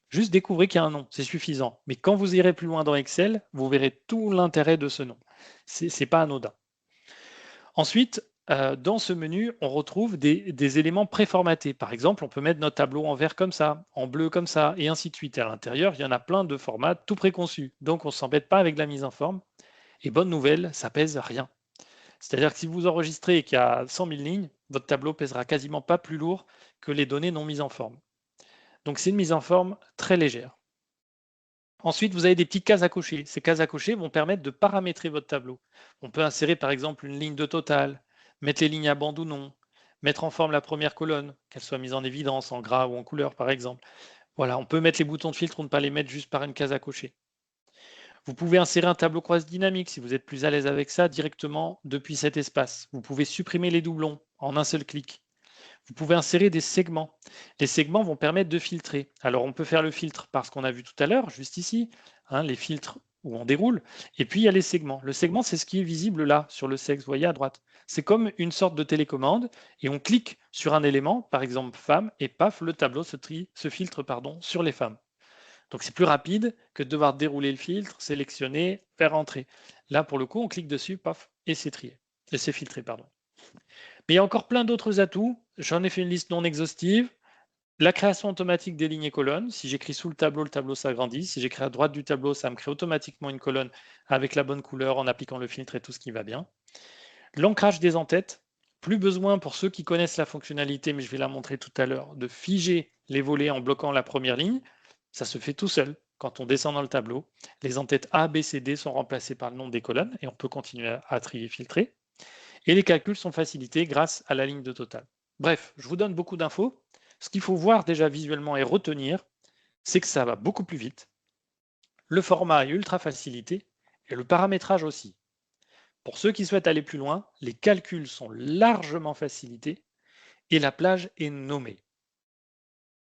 juste découvrez qu'il y a un nom, c'est suffisant. Mais quand vous irez plus loin dans Excel, vous verrez tout l'intérêt de ce nom. C'est pas anodin. Ensuite, dans ce menu, on retrouve des éléments préformatés. Par exemple, on peut mettre notre tableau en vert comme ça, en bleu comme ça, et ainsi de suite. Et à l'intérieur, il y en a plein de formats tout préconçus. Donc, on ne s'embête pas avec la mise en forme. Et bonne nouvelle, ça pèse rien. C'est-à-dire que si vous enregistrez et qu'il y a 100 000 lignes, votre tableau pèsera quasiment pas plus lourd que les données non mises en forme. Donc, c'est une mise en forme très légère. Ensuite, vous avez des petites cases à cocher. Ces cases à cocher vont permettre de paramétrer votre tableau. On peut insérer par exemple une ligne de total, mettre les lignes à bande ou non, mettre en forme la première colonne, qu'elle soit mise en évidence, en gras ou en couleur par exemple. Voilà, on peut mettre les boutons de filtre ou ne pas les mettre juste par une case à cocher. Vous pouvez insérer un tableau croisé dynamique si vous êtes plus à l'aise avec ça directement depuis cet espace. Vous pouvez supprimer les doublons en un seul clic. Vous pouvez insérer des segments. Les segments vont permettre de filtrer. Alors, on peut faire le filtre par ce qu'on a vu tout à l'heure, juste ici, les filtres où on déroule. Et puis, il y a les segments. Le segment, c'est ce qui est visible là, sur le sexe, vous voyez à droite. C'est comme une sorte de télécommande. Et on clique sur un élément, par exemple femme, et paf, le tableau se filtre sur les femmes. Donc, c'est plus rapide que de devoir dérouler le filtre, sélectionner, faire entrer. Là, pour le coup, on clique dessus, paf, et c'est trié. Et c'est filtré, pardon. Mais il y a encore plein d'autres atouts. J'en ai fait une liste non exhaustive. La création automatique des lignes et colonnes. Si j'écris sous le tableau s'agrandit. Si j'écris à droite du tableau, ça me crée automatiquement une colonne avec la bonne couleur en appliquant le filtre et tout ce qui va bien. L'ancrage des en-têtes. Plus besoin pour ceux qui connaissent la fonctionnalité, mais je vais la montrer tout à l'heure, de figer les volets en bloquant la première ligne. Ça se fait tout seul. Quand on descend dans le tableau, les en-têtes A, B, C, D sont remplacées par le nom des colonnes et on peut continuer à trier et filtrer. Et les calculs sont facilités grâce à la ligne de total. Bref, je vous donne beaucoup d'infos. Ce qu'il faut voir déjà visuellement et retenir, c'est que ça va beaucoup plus vite. Le format est ultra facilité et le paramétrage aussi. Pour ceux qui souhaitent aller plus loin, les calculs sont largement facilités et la plage est nommée.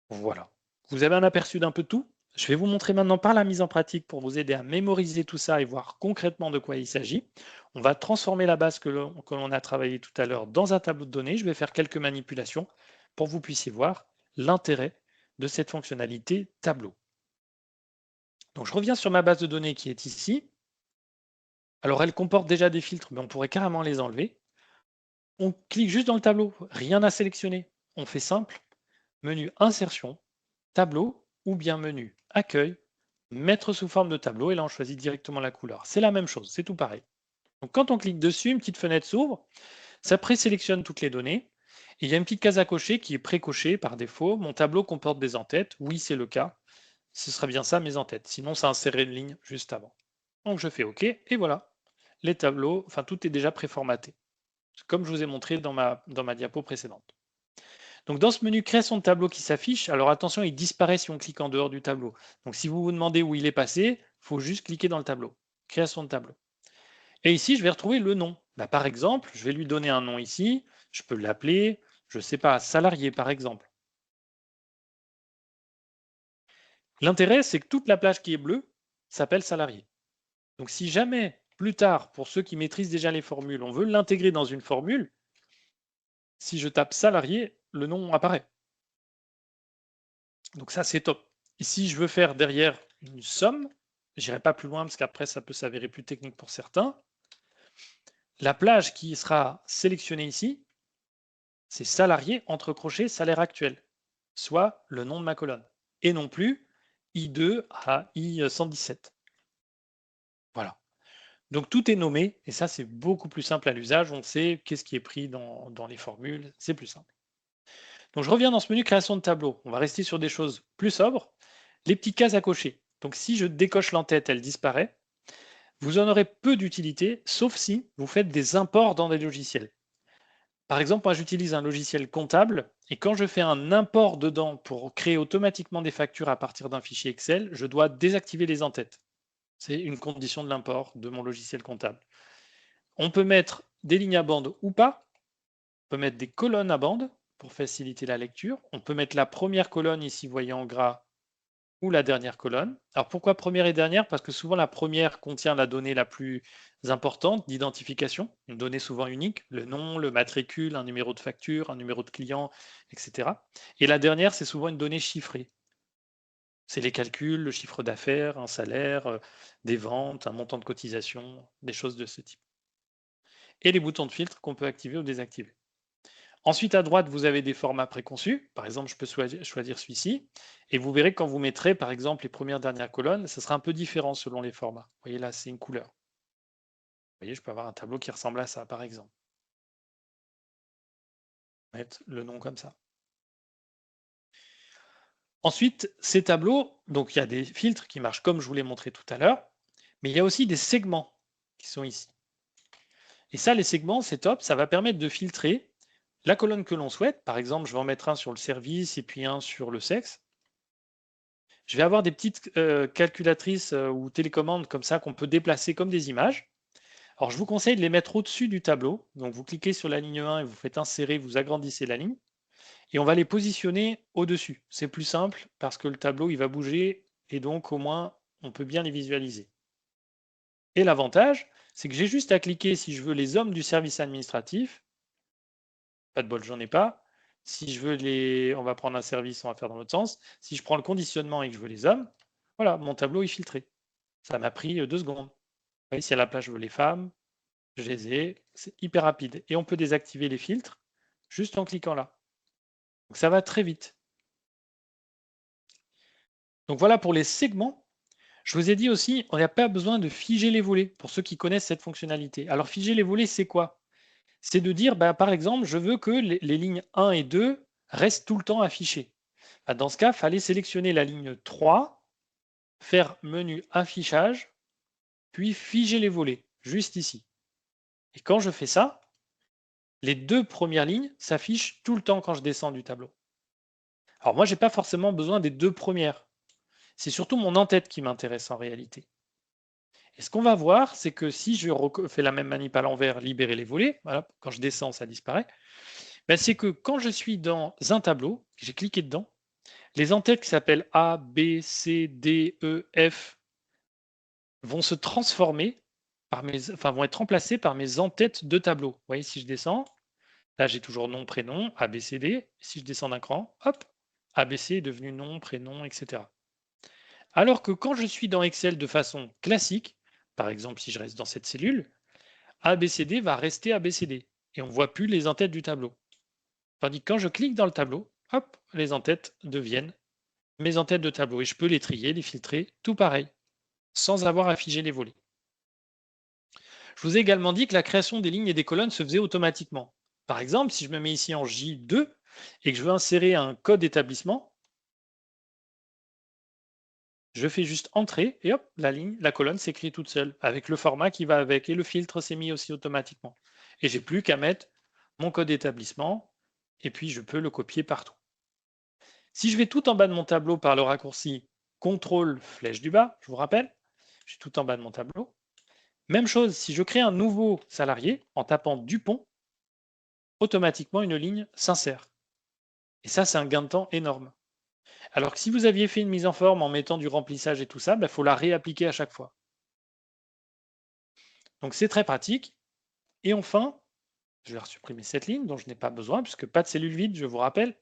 Voilà. Vous avez un aperçu d'un peu tout. Je vais vous montrer maintenant par la mise en pratique pour vous aider à mémoriser tout ça et voir concrètement de quoi il s'agit. On va transformer la base que l'on a travaillé tout à l'heure dans un tableau de données. Je vais faire quelques manipulations pour que vous puissiez voir l'intérêt de cette fonctionnalité tableau. Donc je reviens sur ma base de données qui est ici. Alors elle comporte déjà des filtres, mais on pourrait carrément les enlever. On clique juste dans le tableau, rien à sélectionner. On fait simple, menu insertion, tableau, ou bien menu accueil, mettre sous forme de tableau, et là on choisit directement la couleur. C'est la même chose, c'est tout pareil. Donc quand on clique dessus, une petite fenêtre s'ouvre, ça présélectionne toutes les données, et il y a une petite case à cocher qui est pré-cochée par défaut. Mon tableau comporte des en-têtes, oui c'est le cas, ce serait bien ça mes en-têtes, sinon ça insérerait une ligne juste avant. Donc je fais OK, et voilà, les tableaux, enfin tout est déjà préformaté, comme je vous ai montré dans ma diapo précédente. Donc dans ce menu création de tableau qui s'affiche, alors attention, il disparaît si on clique en dehors du tableau. Donc si vous vous demandez où il est passé, il faut juste cliquer dans le tableau. Création de tableau. Et ici, je vais retrouver le nom. Par exemple, je vais lui donner un nom ici. Je peux l'appeler, je ne sais pas, salarié par exemple. L'intérêt, c'est que toute la plage qui est bleue s'appelle salarié. Donc si jamais, plus tard, pour ceux qui maîtrisent déjà les formules, on veut l'intégrer dans une formule, si je tape salarié, le nom apparaît. Donc ça, c'est top. Et si je veux faire derrière une somme, j'irai pas plus loin parce qu'après, ça peut s'avérer plus technique pour certains. La plage qui sera sélectionnée ici, c'est salarié entre crochets salaire actuel, soit le nom de ma colonne, et non plus I2 à I117. Voilà. Donc tout est nommé, et ça c'est beaucoup plus simple à l'usage, on sait qu'est-ce qui est pris dans les formules, c'est plus simple. Donc je reviens dans ce menu création de tableau, on va rester sur des choses plus sobres, les petites cases à cocher. Donc si je décoche l'entête, elle disparaît. Vous en aurez peu d'utilité, sauf si vous faites des imports dans des logiciels. Par exemple, moi j'utilise un logiciel comptable, et quand je fais un import dedans pour créer automatiquement des factures à partir d'un fichier Excel, je dois désactiver les entêtes. C'est une condition de l'import de mon logiciel comptable. On peut mettre des lignes à bande ou pas. On peut mettre des colonnes à bande pour faciliter la lecture. On peut mettre la première colonne ici, vous voyez en gras, ou la dernière colonne. Alors pourquoi première et dernière? Parce que souvent la première contient la donnée la plus importante d'identification, une donnée souvent unique, le nom, le matricule, un numéro de facture, un numéro de client, etc. Et la dernière, c'est souvent une donnée chiffrée. C'est les calculs, le chiffre d'affaires, un salaire, des ventes, un montant de cotisation, des choses de ce type. Et les boutons de filtre qu'on peut activer ou désactiver. Ensuite, à droite, vous avez des formats préconçus. Par exemple, je peux choisir celui-ci. Et vous verrez que quand vous mettrez, par exemple, les premières dernières colonnes, ça sera un peu différent selon les formats. Vous voyez là, c'est une couleur. Vous voyez, je peux avoir un tableau qui ressemble à ça, par exemple. Mettre le nom comme ça. Ensuite, ces tableaux, donc il y a des filtres qui marchent comme je vous l'ai montré tout à l'heure, mais il y a aussi des segments qui sont ici. Et ça, les segments, c'est top, ça va permettre de filtrer la colonne que l'on souhaite. Par exemple, je vais en mettre un sur le service et puis un sur le sexe. Je vais avoir des petites calculatrices ou télécommandes comme ça qu'on peut déplacer comme des images. Alors, je vous conseille de les mettre au-dessus du tableau. Donc, vous cliquez sur la ligne 1 et vous faites insérer, vous agrandissez la ligne. Et on va les positionner au-dessus. C'est plus simple parce que le tableau, il va bouger et donc au moins, on peut bien les visualiser. Et l'avantage, c'est que j'ai juste à cliquer si je veux les hommes du service administratif. Pas de bol, j'en ai pas. Si je veux les... On va prendre un service, on va faire dans l'autre sens. Si je prends le conditionnement et que je veux les hommes, voilà, mon tableau est filtré. Ça m'a pris 2 secondes. Vous voyez, si à la place je veux les femmes, je les ai. C'est hyper rapide. Et on peut désactiver les filtres juste en cliquant là. Donc ça va très vite. Donc voilà pour les segments. Je vous ai dit aussi, on n'a pas besoin de figer les volets pour ceux qui connaissent cette fonctionnalité. Alors figer les volets, c'est quoi? C'est de dire, par exemple, je veux que les lignes 1 et 2 restent tout le temps affichées. Dans ce cas, il fallait sélectionner la ligne 3, faire menu affichage, puis figer les volets, juste ici. Et quand je fais ça, les 2 premières lignes s'affichent tout le temps quand je descends du tableau. Alors moi, je n'ai pas forcément besoin des 2 premières. C'est surtout mon en-tête qui m'intéresse en réalité. Et ce qu'on va voir, c'est que si je fais la même manip à l'envers, libérer les volets, voilà, quand je descends, ça disparaît, c'est que quand je suis dans un tableau, j'ai cliqué dedans, les en-têtes qui s'appellent A, B, C, D, E, F vont se transformer, vont être remplacées par mes en-têtes de tableau. Vous voyez, si je descends, là j'ai toujours nom, prénom, A, B, C, D. Si je descends d'un cran, hop, A, B, C est devenu nom, prénom, etc. Alors que quand je suis dans Excel de façon classique, par exemple si je reste dans cette cellule, ABCD va rester ABCD et on ne voit plus les en-têtes du tableau. Tandis que quand je clique dans le tableau, hop, les en-têtes deviennent mes en-têtes de tableau et je peux les trier, les filtrer, tout pareil, sans avoir à figer les volets. Je vous ai également dit que la création des lignes et des colonnes se faisait automatiquement. Par exemple, si je me mets ici en J2 et que je veux insérer un code d'établissement, je fais juste entrer et hop, la colonne s'écrit toute seule avec le format qui va avec et le filtre s'est mis aussi automatiquement. Et j'ai plus qu'à mettre mon code d'établissement et puis je peux le copier partout. Si je vais tout en bas de mon tableau par le raccourci CTRL flèche du bas, je vous rappelle, je suis tout en bas de mon tableau. Même chose, si je crée un nouveau salarié en tapant Dupont, automatiquement une ligne s'insère. Et ça, c'est un gain de temps énorme. Alors que si vous aviez fait une mise en forme en mettant du remplissage et tout ça, faut la réappliquer à chaque fois. Donc c'est très pratique. Et enfin, Je vais supprimer cette ligne dont je n'ai pas besoin, puisque pas de cellule vide, je vous rappelle.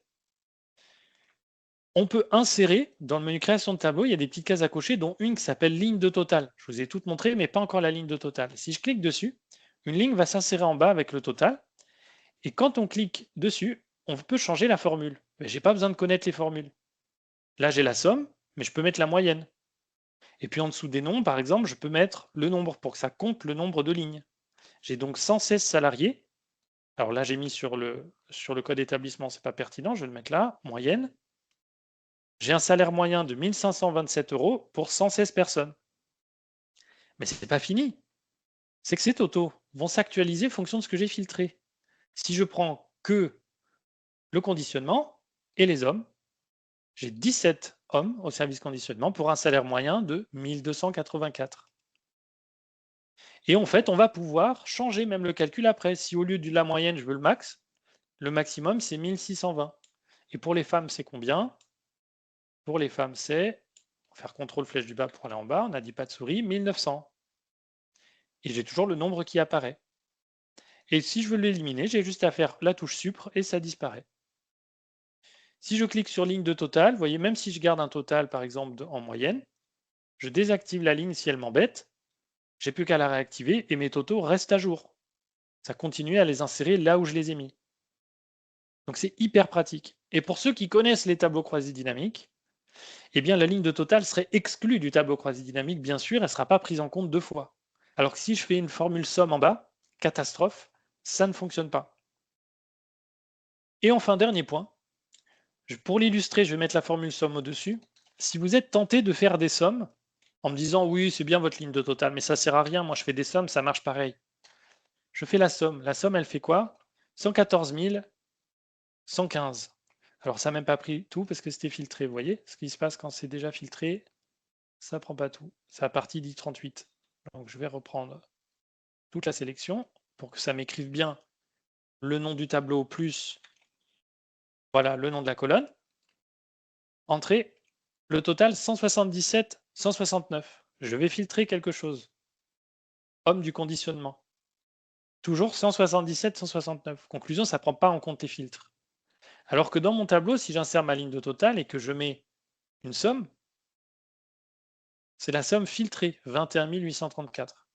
On peut insérer dans le menu création de tableau, il y a des petites cases à cocher, dont une qui s'appelle ligne de total. Je vous ai toutes montrées, mais pas encore la ligne de total. Si je clique dessus, une ligne va s'insérer en bas avec le total. Et quand on clique dessus, on peut changer la formule. Mais je n'ai pas besoin de connaître les formules. Là, j'ai la somme, mais je peux mettre la moyenne. Et puis en dessous des nombres, par exemple, je peux mettre le nombre pour que ça compte le nombre de lignes. J'ai donc 116 salariés. Alors là, j'ai mis sur le code établissement, ce n'est pas pertinent, je vais le mettre là, moyenne. J'ai un salaire moyen de 1 527 € pour 116 personnes. Mais ce n'est pas fini. C'est que ces totaux vont s'actualiser en fonction de ce que j'ai filtré. Si je prends que le conditionnement et les hommes, j'ai 17 hommes au service conditionnement pour un salaire moyen de 1284. Et en fait, on va pouvoir changer même le calcul après. Si au lieu de la moyenne, je veux le max, le maximum, c'est 1620. Et pour les femmes, c'est combien? Pour les femmes, c'est, on va faire CTRL flèche du bas pour aller en bas, on n'a dit pas de souris, 1900. Et j'ai toujours le nombre qui apparaît. Et si je veux l'éliminer, j'ai juste à faire la touche supr et ça disparaît. Si je clique sur ligne de total, vous voyez, même si je garde un total, par exemple, en moyenne, je désactive la ligne si elle m'embête, j'ai plus qu'à la réactiver et mes totaux restent à jour. Ça continue à les insérer là où je les ai mis. Donc c'est hyper pratique. Et pour ceux qui connaissent les tableaux croisés dynamiques, eh bien la ligne de total serait exclue du tableau croisé dynamique, bien sûr, elle ne sera pas prise en compte deux fois. Alors que si je fais une formule somme en bas, catastrophe, ça ne fonctionne pas. Et enfin, dernier point, pour l'illustrer, je vais mettre la formule somme au-dessus. Si vous êtes tenté de faire des sommes, en me disant oui, c'est bien votre ligne de total, mais ça ne sert à rien, moi je fais des sommes, ça marche pareil. Je fais la somme. La somme, elle fait quoi? 114 115. Alors ça n'a même pas pris tout parce que c'était filtré. Vous voyez ce qui se passe quand c'est déjà filtré? Ça ne prend pas tout. Ça a parti d'I38. Donc je vais reprendre toute la sélection pour que ça m'écrive bien le nom du tableau plus voilà le nom de la colonne. Entrée, le total 177, 169. Je vais filtrer quelque chose. Homme du conditionnement. Toujours 177, 169. Conclusion, ça ne prend pas en compte les filtres. Alors que dans mon tableau, si j'insère ma ligne de total et que je mets une somme, c'est la somme filtrée, 21 834.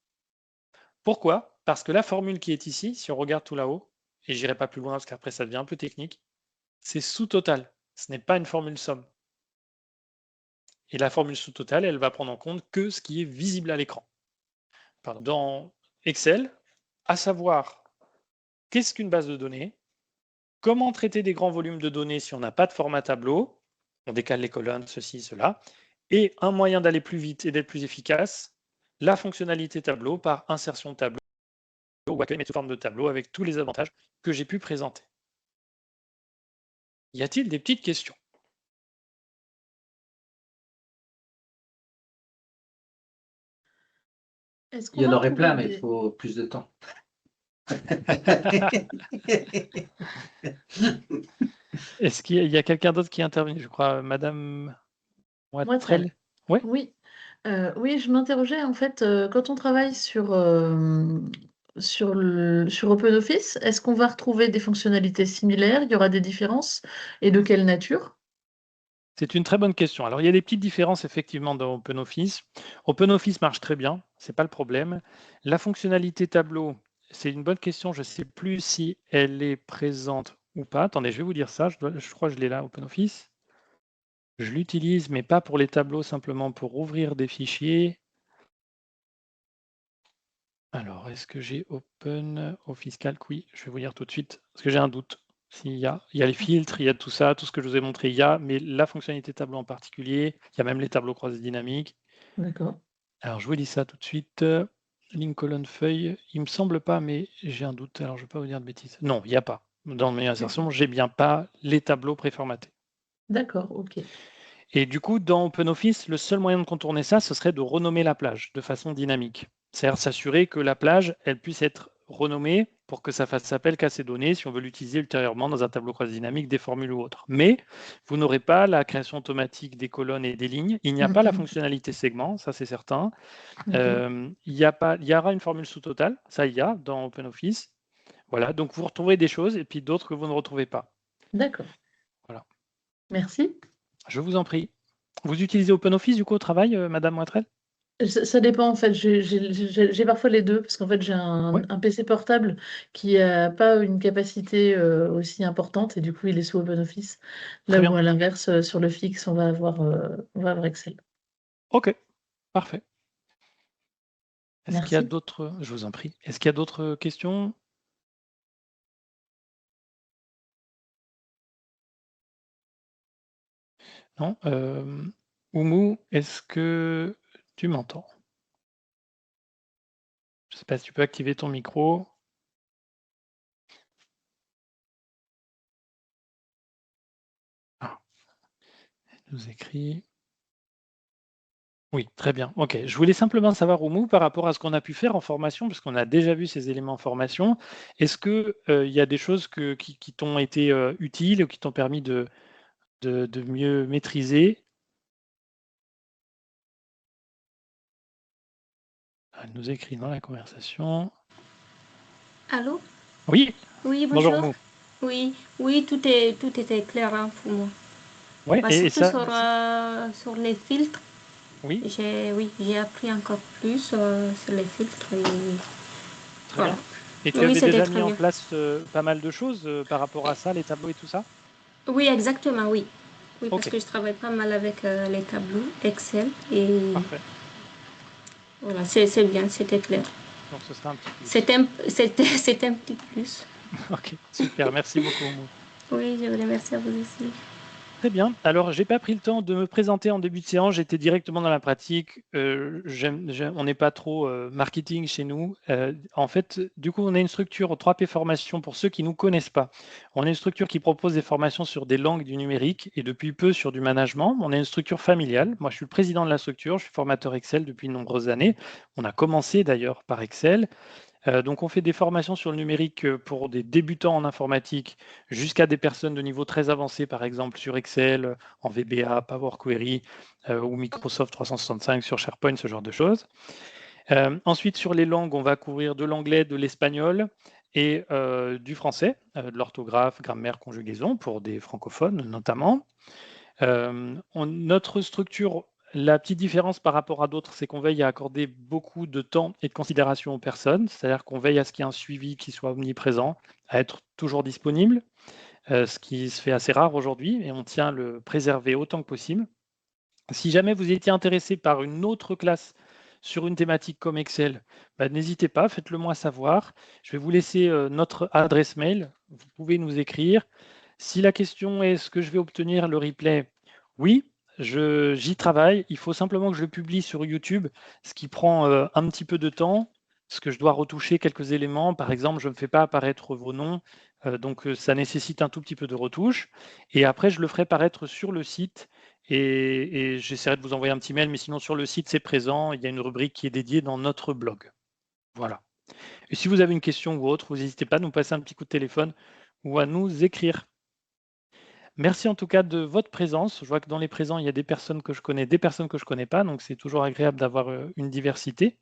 Pourquoi? Parce que la formule qui est ici, si on regarde tout là-haut, et j'irai pas plus loin parce qu'après ça devient un peu technique, c'est sous-total. Ce n'est pas une formule somme. Et la formule sous-total, elle va prendre en compte que ce qui est visible à l'écran. Dans Excel, à savoir qu'est-ce qu'une base de données, comment traiter des grands volumes de données si on n'a pas de format tableau, on décale les colonnes, ceci, cela, et un moyen d'aller plus vite et d'être plus efficace, la fonctionnalité tableau par insertion de tableau ou accueil sous forme de tableau avec tous les avantages que j'ai pu présenter. Y a-t-il des petites questions? Il y en aurait plein, mais il faut plus de temps. Est-ce qu'il y a quelqu'un d'autre qui est intervenu? Je crois, Madame Moitrel. Ouais. Oui. Oui, je m'interrogeais en fait quand on travaille sur OpenOffice, est-ce qu'on va retrouver des fonctionnalités similaires? Il y aura des différences et de quelle nature? C'est une très bonne question. Alors, il y a des petites différences effectivement dans OpenOffice. OpenOffice marche très bien, ce n'est pas le problème. La fonctionnalité tableau, c'est une bonne question. Je ne sais plus si elle est présente ou pas. Attendez, je vais vous dire ça. Je crois que je l'ai là, OpenOffice. Je l'utilise, mais pas pour les tableaux, simplement pour ouvrir des fichiers. Alors, est-ce que j'ai OpenOffice Calc? Oui, je vais vous dire tout de suite, parce que j'ai un doute. Il y a les filtres, il y a tout ça, tout ce que je vous ai montré, il y a, mais la fonctionnalité tableau en particulier, il y a même les tableaux croisés dynamiques. D'accord. Alors, je vous dis ça tout de suite. Ligne, colonne, feuille, il me semble pas, mais j'ai un doute, alors je ne vais pas vous dire de bêtises. Non, il n'y a pas. Dans mes insertions, j'ai bien pas les tableaux préformatés. D'accord, ok. Et du coup, dans OpenOffice, le seul moyen de contourner ça, ce serait de renommer la plage de façon dynamique. C'est-à-dire s'assurer que la plage, elle puisse être renommée pour que ça fasse appel qu'à ces données si on veut l'utiliser ultérieurement dans un tableau croisé dynamique, des formules ou autre. Mais vous n'aurez pas la création automatique des colonnes et des lignes. Il n'y a pas la fonctionnalité segment, ça c'est certain. Il y aura une formule sous-totale, ça il y a dans OpenOffice. Voilà, donc vous retrouverez des choses et puis d'autres que vous ne retrouvez pas. D'accord. Voilà. Merci. Je vous en prie. Vous utilisez OpenOffice du coup au travail, Madame Moitrel? Ça dépend en fait, j'ai parfois les deux parce qu'en fait j'ai Ouais, un PC portable qui n'a pas une capacité aussi importante et du coup il est sous OpenOffice. très Là où bien. à l'inverse sur le fixe on va avoir Excel. Ok, parfait. Est-ce qu'il y a Merci. d'autres... Je vous en prie. Est-ce qu'il y a d'autres questions? Non? Oumou, est-ce que tu m'entends? Je ne sais pas si tu peux activer ton micro. Ah, elle nous écrit. Oui, très bien. Ok. Je voulais simplement savoir, Oumou, par rapport à ce qu'on a pu faire en formation, parce qu'on a déjà vu ces éléments en formation, est-ce qu'il y a des choses qui t'ont été utiles ou qui t'ont permis de mieux maîtriser? Elle nous écrit dans la conversation. Allô? Oui, Oui, bonjour bonjour. Oumou. Oui, oui, tout était clair hein, pour moi. Ouais, et Surtout ça, sur les filtres, oui, j'ai appris encore plus sur les filtres et très voilà. bien. Et tu Oui, avais c'était déjà très mis en bien. place pas mal de choses par rapport à ça, les tableaux et tout ça? Oui, exactement, oui. Oui, parce Ok, que je travaille pas mal avec les tableaux Excel et parfait. voilà, c'est bien, c'était clair. Donc ce sera un petit plus. C'était un petit plus. Ok, super, merci beaucoup Oumou. Oui, je vous remercie à vous aussi. Très bien. Alors, j'ai pas pris le temps de me présenter en début de séance. J'étais directement dans la pratique. On n'est pas trop marketing chez nous. En fait, du coup, on a une structure 3P Formation pour ceux qui ne nous connaissent pas. On a une structure qui propose des formations sur des langues du numérique et depuis peu sur du management. On a une structure familiale. Moi, je suis le président de la structure. Je suis formateur Excel depuis de nombreuses années. On a commencé d'ailleurs par Excel. Donc, on fait des formations sur le numérique pour des débutants en informatique jusqu'à des personnes de niveau très avancé, par exemple sur Excel, en VBA, Power Query ou Microsoft 365 sur SharePoint, ce genre de choses. Ensuite, sur les langues, on va couvrir de l'anglais, de l'espagnol et du français, de l'orthographe, grammaire, conjugaison pour des francophones notamment. Notre structure, la petite différence par rapport à d'autres, c'est qu'on veille à accorder beaucoup de temps et de considération aux personnes, c'est-à-dire qu'on veille à ce qu'il y ait un suivi qui soit omniprésent, à être toujours disponible, ce qui se fait assez rare aujourd'hui, et on tient à le préserver autant que possible. Si jamais vous étiez intéressé par une autre classe sur une thématique comme Excel, n'hésitez pas, faites-le moi savoir. Je vais vous laisser notre adresse mail, vous pouvez nous écrire. Si la question est est-ce que je vais obtenir le replay? Oui, j'y travaille. Il faut simplement que je le publie sur YouTube, ce qui prend un petit peu de temps, parce que je dois retoucher quelques éléments. Par exemple, je ne fais pas apparaître vos noms, donc ça nécessite un tout petit peu de retouche. Et après, je le ferai paraître sur le site et j'essaierai de vous envoyer un petit mail, mais sinon sur le site, c'est présent. Il y a une rubrique qui est dédiée dans notre blog. Voilà. Et si vous avez une question ou autre, vous n'hésitez pas à nous passer un petit coup de téléphone ou à nous écrire. Merci en tout cas de votre présence. Je vois que dans les présents, il y a des personnes que je connais, des personnes que je ne connais pas, donc c'est toujours agréable d'avoir une diversité.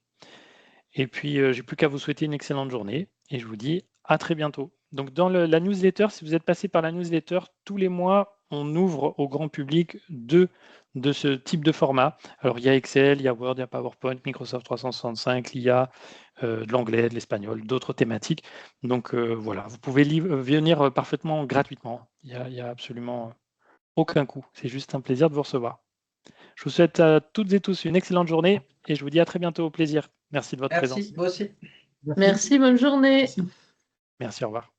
Et puis, j'ai plus qu'à vous souhaiter une excellente journée et je vous dis à très bientôt. Donc, dans la newsletter, si vous êtes passé par la newsletter, tous les mois, on ouvre au grand public deux de ce type de format. Alors, il y a Excel, il y a Word, il y a PowerPoint, Microsoft 365, l'IA, de l'anglais, de l'espagnol, d'autres thématiques. Donc, voilà, vous pouvez venir parfaitement gratuitement. Il y a absolument aucun coût. C'est juste un plaisir de vous recevoir. Je vous souhaite à toutes et tous une excellente journée et je vous dis à très bientôt. Au plaisir. Merci de votre présence. Merci, moi aussi. Merci, bonne journée. Merci. Merci, au revoir.